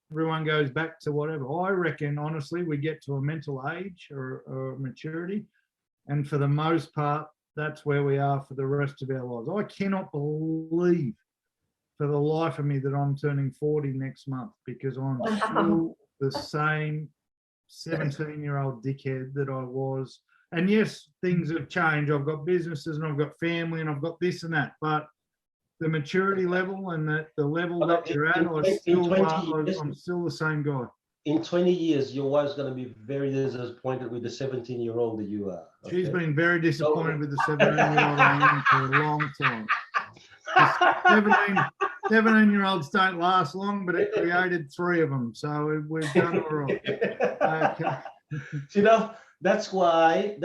everyone goes back to whatever. I reckon, honestly, we get to a mental age or maturity. And for the most part, that's where we are for the rest of our lives. I cannot believe for the life of me that I'm turning 40 next month, because I'm still the same 17-year-old dickhead that I was And yes, things have changed. I've got businesses and I've got family and I've got this and that, but the maturity level and the level that you're at, I'm still the same guy. In 20 years, your wife's going to be very disappointed with the 17-year-old that you are. Okay? She's been very disappointed with the 17-year-old I am for a long time. 17-year-olds don't last long, but it created 3 of them, so we've done all right. Okay. You know, that's why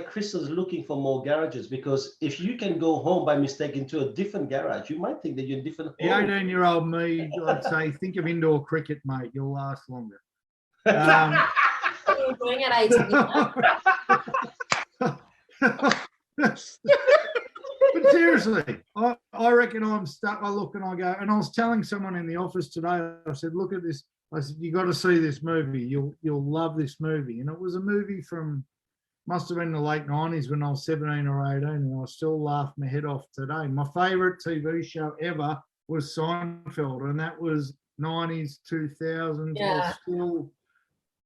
Crystal's looking for more garages, because if you can go home by mistake into a different garage, you might think that you're in a different home. The 18-year-old me, I'd say, think of indoor cricket, mate. You'll last longer. What are you doing at 18? But seriously, I reckon I'm stuck. I look and I go, and I was telling someone in the office today, I said, look at this. I said, you got to see this movie. You'll love this movie. And it was a movie from, must have been the late 90s when I was 17 or 18, and I still laugh my head off today. My favourite TV show ever was Seinfeld, and that was 90s, 2000s. Yeah. I still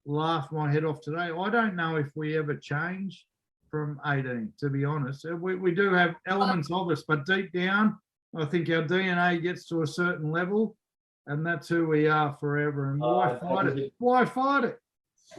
laugh my head off today. I don't know if we ever change from 18, to be honest. We do have elements of us, but deep down, I think our DNA gets to a certain level, and that's who we are forever. And why fight it? Why fight it?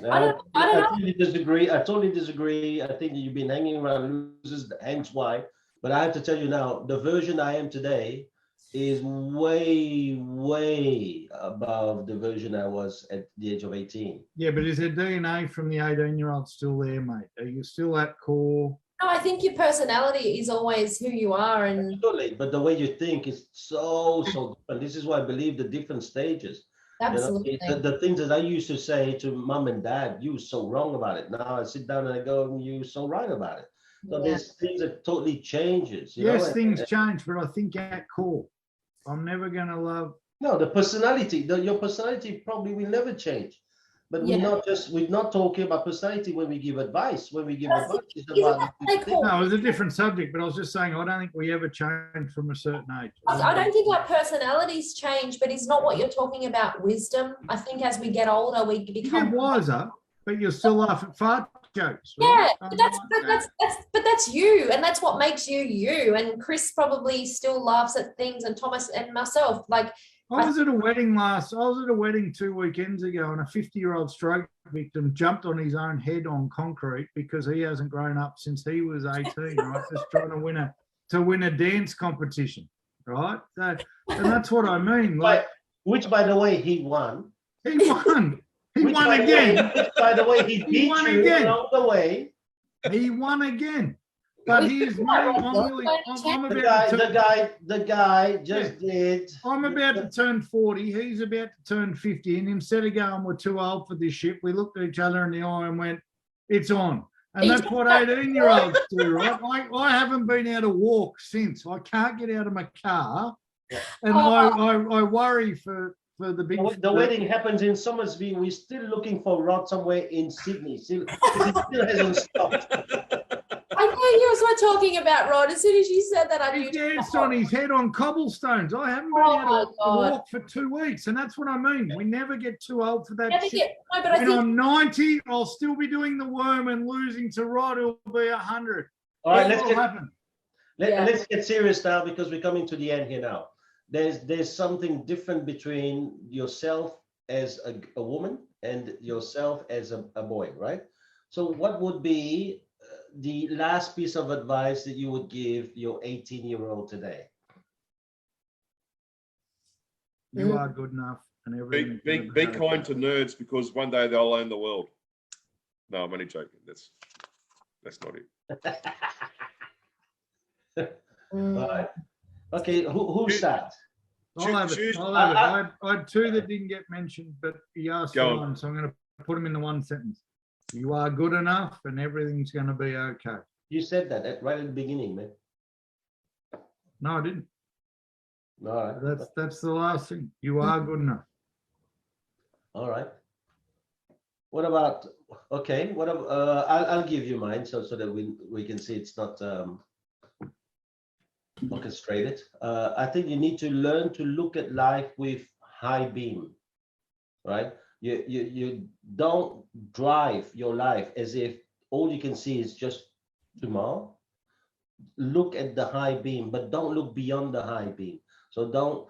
No, I totally disagree. I totally disagree. I think that you've been hanging around losers, hence why. But I have to tell you now, the version I am today is way, way above the version I was at the age of 18. Yeah, but is the DNA from the 18-year-old still there, mate? Are you still at core? No, I think your personality is always who you are. And absolutely, but the way you think is so different. This is why I believe the different stages. Absolutely. You know, the things that I used to say to mom and dad, you were so wrong about it. Now I sit down and I go, you're so right about it. So there's things that totally changes. Yes, things change, but I think at core, I'm never going to love. No, the personality, your personality probably will never change. But we're not talking about personality when we give advice. When we give advice, it's about no, it was a different subject, but I was just saying I don't think we ever change from a certain age. I don't think our personalities change, but it's not what you're talking about, wisdom. I think as we get older, we become you get wiser, but you'll still laugh at fart jokes. Right? Yeah, but that's you, and that's what makes you you. And Chris probably still laughs at things, and Thomas and myself. Like I was at a wedding 2 weekends ago, and a 50-year-old stroke victim jumped on his own head on concrete because he hasn't grown up since he was 18, right? Just trying to win a dance competition, right? And that's what I mean. Like, which, by the way, he won. He won. He won again. By the way, he beat you again. Along the way. He won again. But he's I'm about to turn 40. He's about to turn 50. And instead of going, we're too old for this shit, we looked at each other in the eye and went, it's on. And that's what 18-year-olds do, right? I haven't been able to walk since. I can't get out of my car. And I worry for the big... The wedding happens in Somersby. We're still looking for Rod somewhere in Sydney. Because it still hasn't stopped. I know you were talking about Rod. As soon as you said that, I knew. He danced on his head on cobblestones. I haven't been able to walk for 2 weeks, and that's what I mean. We never get too old for that shit. I'm 90, I'll still be doing the worm and losing to Rod, who'll be 100. All right, let's get serious now, because we're coming to the end here now. There's something different between yourself as a woman and yourself as a boy, right? So what would be the last piece of advice that you would give your 18-year-old today? You are good enough, and everything. Be kind to nerds, because one day they'll own the world. No, I'm only joking. That's not it. All right. Okay, who's that? I'll have it. I had 2 that didn't get mentioned, but he asked for one, so I'm going to put them in the one sentence. You are good enough, and everything's going to be okay. You said that right at the beginning, man. No, I didn't. All right. That's the last thing. You are good enough. All right. What about? Okay. What? I'll give you mine so that we can see it's not orchestrated. I think you need to learn to look at life with high beam, right? You don't drive your life as if all you can see is just tomorrow. Look at the high beam, but don't look beyond the high beam. So don't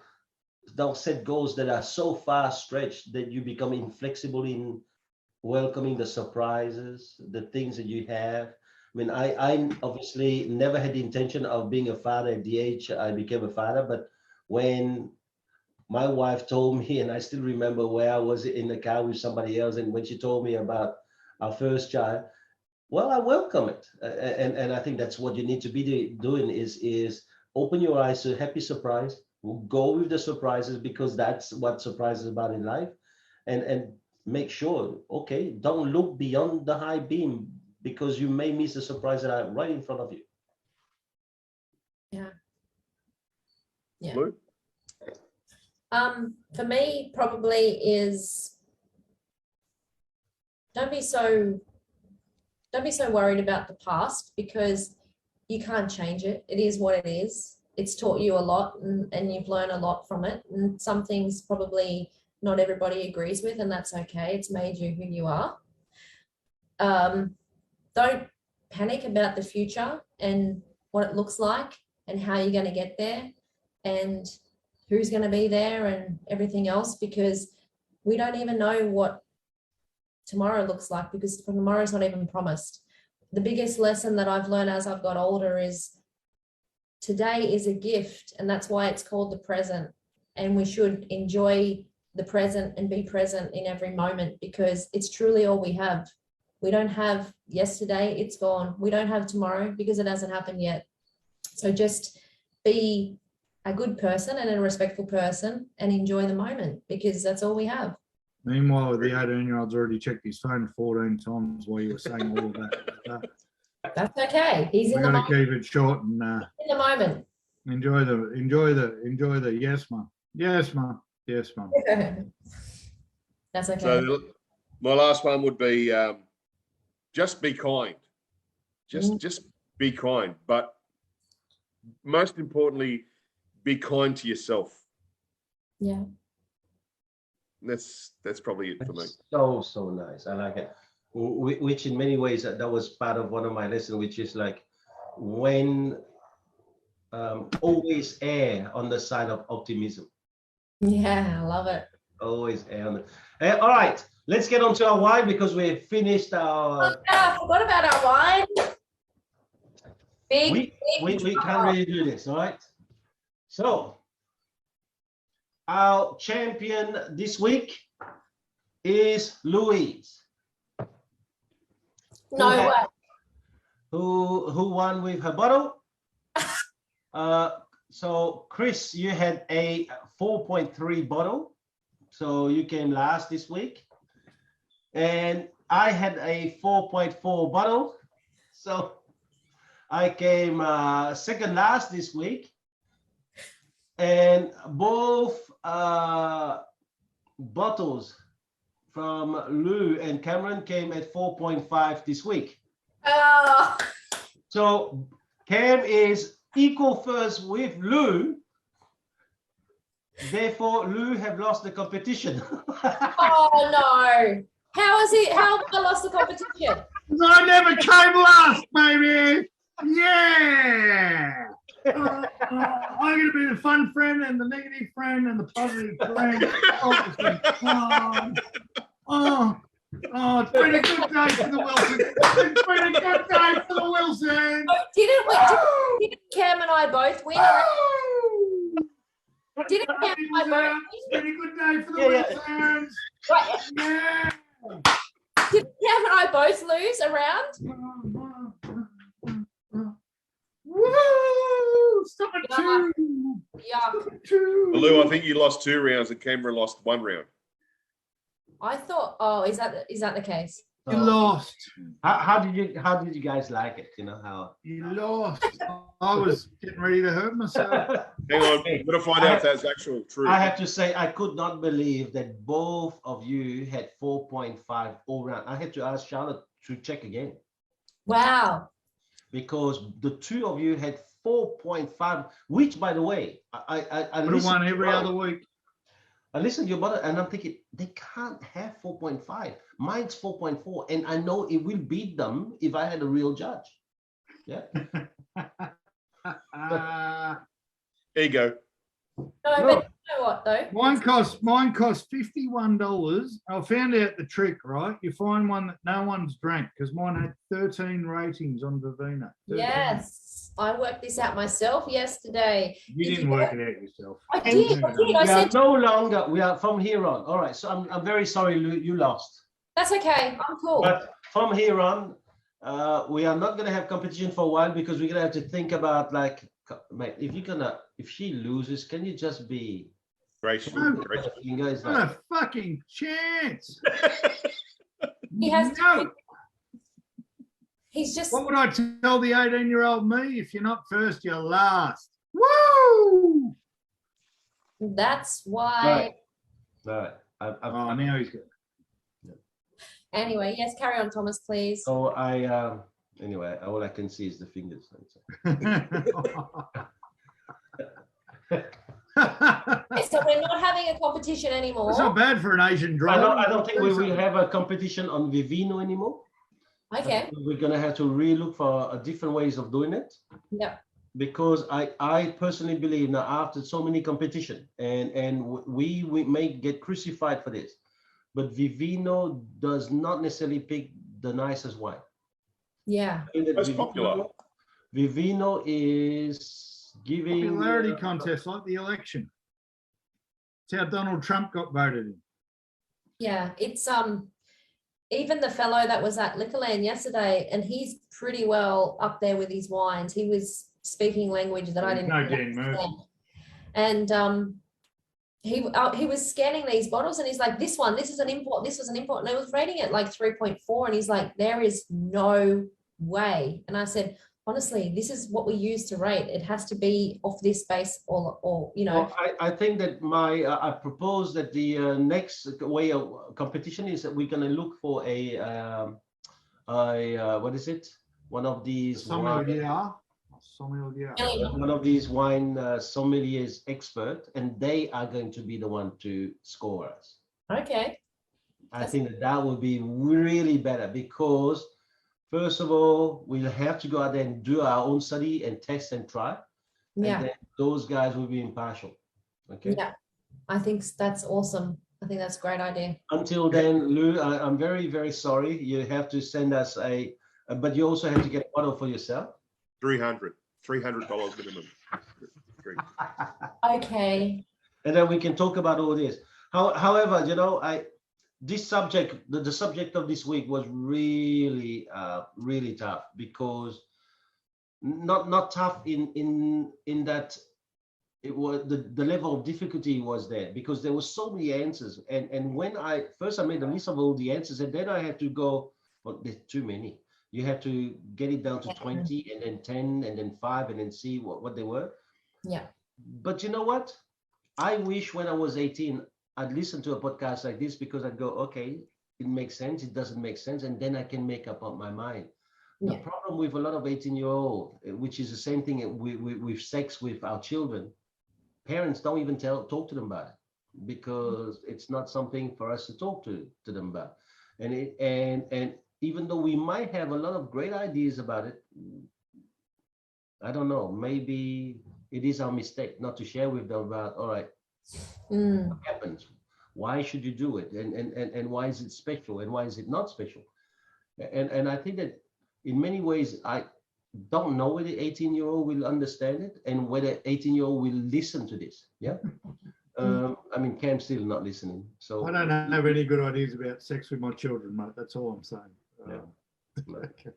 set goals that are so far stretched that you become inflexible in welcoming the surprises, the things that you have. I mean, I obviously never had the intention of being a father at the age I became a father, but when my wife told me, and I still remember where I was in the car with somebody else, and when she told me about our first child, well, I welcome it. And I think that's what you need to be doing is open your eyes to a happy surprise. We'll go with the surprises because that's what surprises about in life. And make sure, okay, don't look beyond the high beam because you may miss the surprise that are right in front of you. Yeah. Yeah. Lou? For me, probably is don't be so worried about the past because you can't change it. It is what it is. It's taught you a lot and you've learned a lot from it. And some things probably not everybody agrees with, and that's okay. It's made you who you are. Don't panic about the future and what it looks like and how you're going to get there and who's going to be there and everything else, because we don't even know what tomorrow looks like because tomorrow's not even promised. The biggest lesson that I've learned as I've got older is today is a gift, and that's why it's called the present. And we should enjoy the present and be present in every moment because it's truly all we have. We don't have yesterday, it's gone. We don't have tomorrow because it hasn't happened yet. So just be a good person and a respectful person and enjoy the moment because that's all we have. Meanwhile, the 18-year-old's already checked his phone 14 times while you were saying all of that. That's okay. He's in the We're going to keep it short and in the moment. enjoy the yes, mum. Yes, mum. Yes, mum. That's okay. So my last one would be just be kind. Just be kind. But most importantly, be kind to yourself. Yeah. That's probably it for me. So nice. I like it. Which in many ways that was part of one of my lessons, which is like when always err on the side of optimism. Yeah, I love it. Always err on the. All right, let's get on to our wine because we've finished our. I forgot about our wine. We can't really do this, all right? So our champion this week is Louise. No way. Who won with her bottle? So Chris, you had a 4.3 bottle, so you came last this week, and I had a 4.4 bottle, so I came second last this week, and both bottles from Lou and Cameron came at 4.5 this week. Oh. So Cam is equal first with Lou. Therefore, Lou have lost the competition. Oh no! How have I lost the competition? I never came last, baby. Yeah. I'm going to be the fun friend and the negative friend and the positive friend. It's been a good day for the Wilsons. It's been a good day for the Wilsons. Oh, didn't Cam and I both win? Didn't Cam and I both win? It's been a good day for the Wilsons. Right. Yeah. Didn't Cam and I both lose a round? Woo! Stop it, Yeah. Lou, I think you lost 2 rounds and Canberra lost 1 round. I thought. Oh, is that the case? You lost. How did you guys like it? You know how you lost. I was getting ready to hurt myself. Hang on, we're going to find out if that's actual true. I have to say, I could not believe that both of you had 4.5 all round. I had to ask Charlotte to check again. Wow. Because the two of you had 4.5, which, by the way, I would have won every other week. I listen to your bottle and I'm thinking they can't have 4.5. Mine's 4.4, and I know it will beat them if I had a real judge. Yeah. There you go. No, but you know what though? Mine cost $51. I found out the trick, right? You find one that no one's drank because mine had 13 ratings on Vivino. 13. Yes, I worked this out myself yesterday. You didn't work it out yourself. I did. I We are said no longer. We are from here on. All right. So I'm very sorry, Lou, you lost. that's okay. I'm cool. But from here on, we are not going to have competition for a while because we're going to have to think about like, mate, if she loses, can you just be Gracious. you guys Not like, a fucking chance. He has No. He's just What would I tell the 18-year-old me? If you're not first, you're last. Woo! that's why. all right. Oh, now he's good. Anyway, yes, carry on, Thomas, please. So anyway, all I can see is the fingers. Okay, so we're not having a competition anymore. It's not bad for an Asian driver. I don't think we will have a competition on Vivino anymore. Okay. We're gonna have to relook for different ways of doing it. Yep. Because I personally believe now after so many competition and we may get crucified for this, but Vivino does not necessarily pick the nicest wine. Yeah. Most popular. Vivino is giving Popularity contest like the election. It's how Donald Trump got voted in. Yeah. It's even the fellow that was at Liquorland yesterday, and he's pretty well up there with his wines. He was speaking language that I didn't understand. And he was scanning these bottles and he's like, this is an import, this was an import. And I was rating it like 3.4 and he's like, there is no way. And I said, honestly, this is what we use to rate. It has to be off this base or you know. Well, I think that I propose that the next way of competition is that we're going to look for a what is it? One of these one of these wine sommeliers expert, and they are going to be the one to score us. Okay. I think that will be really better because first of all, we'll have to go out there and do our own study and test and try. Yeah. And then those guys will be impartial. Okay. Yeah. I think that's awesome. I think that's a great idea. Until then, Lou, I'm very, very sorry. You have to send us but you also have to get a bottle for yourself. $300 minimum. Okay. And then we can talk about all this. However, you know, this subject, the subject of this week was really, really tough because not tough in that it was the level of difficulty was there because there was so many answers. And when I made a list of all the answers, and then I had to go, well, there's too many. You have to get it down to 20 and then 10 and then 5 and then see what they were. Yeah. But you know what? I wish when I was 18, I'd listen to a podcast like this because I'd go, okay, it makes sense. It doesn't make sense. And then I can make up my mind. Yeah. The problem with a lot of 18-year-old, which is the same thing with sex with our children, parents don't even talk to them about it because it's not something for us to talk to them about. And even though we might have a lot of great ideas about it, I don't know, maybe it is our mistake not to share with them about, all right, what happens? Why should you do it? And why is it special? And why is it not special? And I think that in many ways, I don't know whether 18-year-old will understand it and whether 18-year-old will listen to this. Yeah. I mean, Cam's still not listening. So I don't have any good ideas about sex with my children, mate. That's all I'm saying. Okay.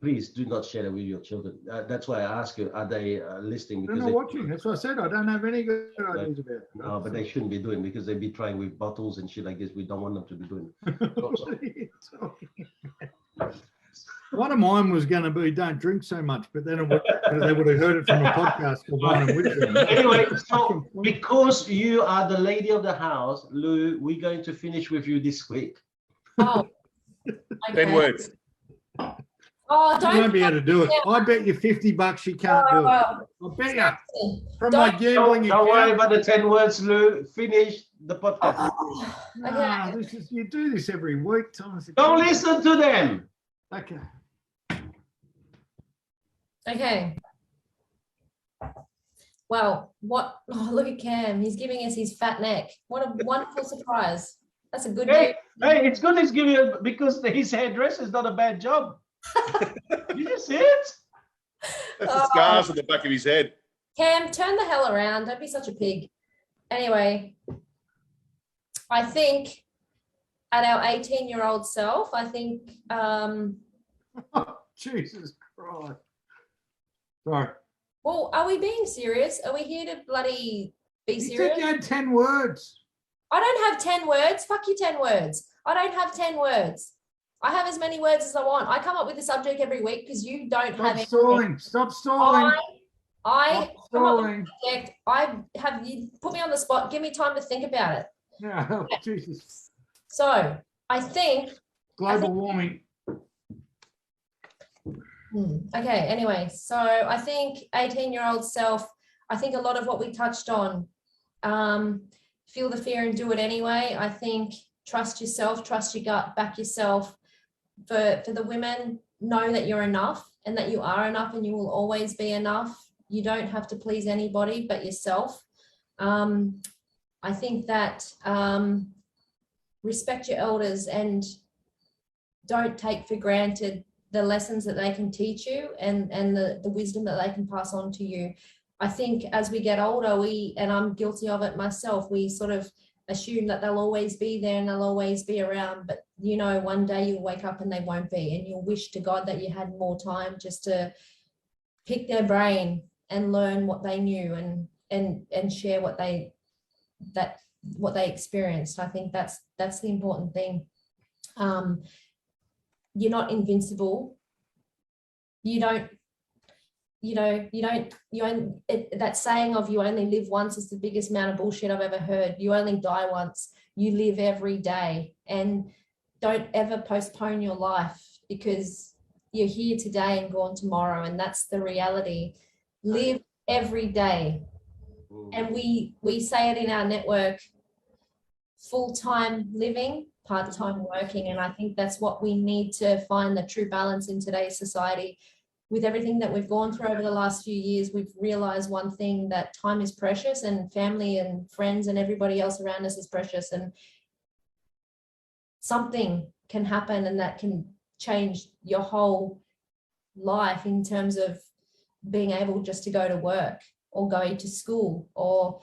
Please do not share it with your children. That's why I ask you, are they listening? They're not watching. That's what I said. I don't have any good ideas about it. No, but they shouldn't be doing because they'd be trying with bottles and shit like this. We don't want them to be doing. What are you talking about? One of mine was going to be don't drink so much, but then they would have heard it from a podcast called Wine and Wisdom. Anyway, so because you are the lady of the house, Lou, we're going to finish with you this week. Oh. Okay. 10 words. Oh, You don't. won't be able to do it. I bet you $50 you can't do it. I bet you. From my gambling Don't worry account. about the 10 words, Lou. Finish the podcast. No, you do this every week, Thomas. Don't listen to them. Okay. Okay. Well, what? Oh, look at Cam. He's giving us his fat neck. What a wonderful surprise. That's a good news. Hey, it's good he's giving you because his hairdresser is not a bad job. Did you see it? That's the scars on the back of his head. Cam, turn the hell around. Don't be such a pig. Anyway, I think at our 18-year-old self, I think Jesus Christ. Sorry. well, are we being serious? Are we here to bloody be You serious? said you had 10 words. I don't have 10 words. Fuck you, 10 words. I don't have 10 words. I have as many words as I want. I come up with a subject every week because you don't have Stop stalling. Stop stalling. I Stop come up with stalling. a subject. I have you put me on the spot. Give me time to think about it. Yeah, oh, Jesus. So I think Global warming. Okay, anyway, so I think 18-year-old self, I think a lot of what we touched on, feel the fear and do it anyway. I think trust yourself, trust your gut, back yourself. For the women, know that you're enough and that you are enough and you will always be enough. You don't have to please anybody but yourself. I think that respect your elders and don't take for granted the lessons that they can teach you and the wisdom that they can pass on to you. I think as we get older, and I'm guilty of it myself, we sort of assume that they'll always be there and they'll always be around. But, you know, one day you'll wake up and they won't be. And you'll wish to God that you had more time just to pick their brain and learn what they knew and share what they experienced. I think that's the important thing. You're not invincible. That saying of you only live once is the biggest amount of bullshit I've ever heard. You only die once. You live every day, and don't ever postpone your life because you're here today and gone tomorrow, and that's the reality. Live every day. And we say it in our network, full-time living, part-time working. And I think that's what we need to find, the true balance in today's society. With everything that we've gone through over the last few years, we've realized one thing, that time is precious and family and friends and everybody else around us is precious, and something can happen and that can change your whole life in terms of being able just to go to work or go to school or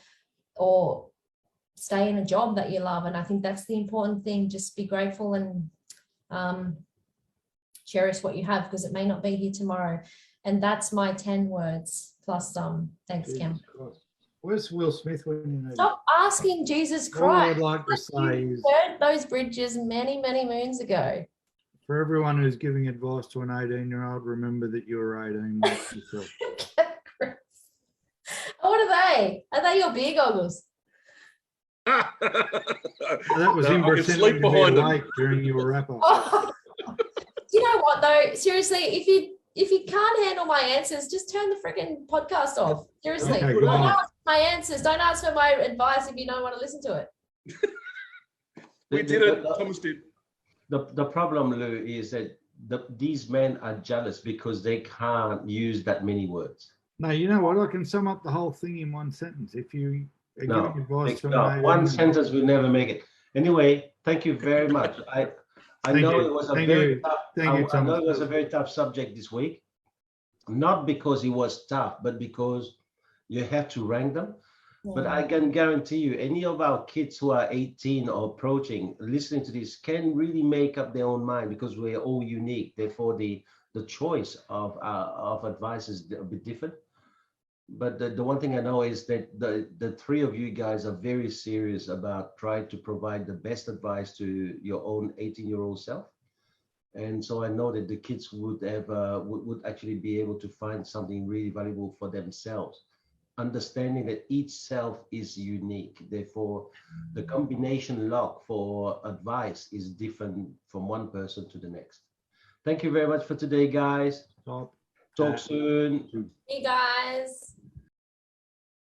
stay in a job that you love. And I think that's the important thing. Just be grateful and cherish what you have, because it may not be here tomorrow. And that's my 10 words plus thanks, Cam. Where's Will Smith when you need Stop asking Jesus him? All Christ. I'd like to say is, Burnt those bridges many, many moons ago. for everyone who's giving advice to an 18-year-old, remember that you're 18 months yourself. What are they? Are they your beer goggles? That was him I can pretending sleep to be behind them. awake during your wrap-up. Oh. You know what though? Seriously, if you can't handle my answers, just turn the freaking podcast off. Seriously, Okay, don't on. ask my answers. Don't ask for my advice if you don't want to listen to it. We did it. Thomas did. The problem, Lou, is that these men are jealous because they can't use that many words. No, you know what? I can sum up the whole thing in one sentence. If you are giving advice to an 18-year-old. One sentence will never make it. Anyway, thank you very much. I know it was a very tough. I know it was a very tough subject this week, not because it was tough, but because you have to rank them. Yeah. But I can guarantee you, any of our kids who are 18 or approaching, listening to this, can really make up their own mind, because we're all unique. Therefore, the choice of advice is a bit different. But the one thing I know is that the three of you guys are very serious about trying to provide the best advice to your own 18-year-old self. And so I know that the kids would have would actually be able to find something really valuable for themselves, understanding that each self is unique. Therefore, the combination lock for advice is different from one person to the next. Thank you very much for today, guys. Top. Talk soon. You guys.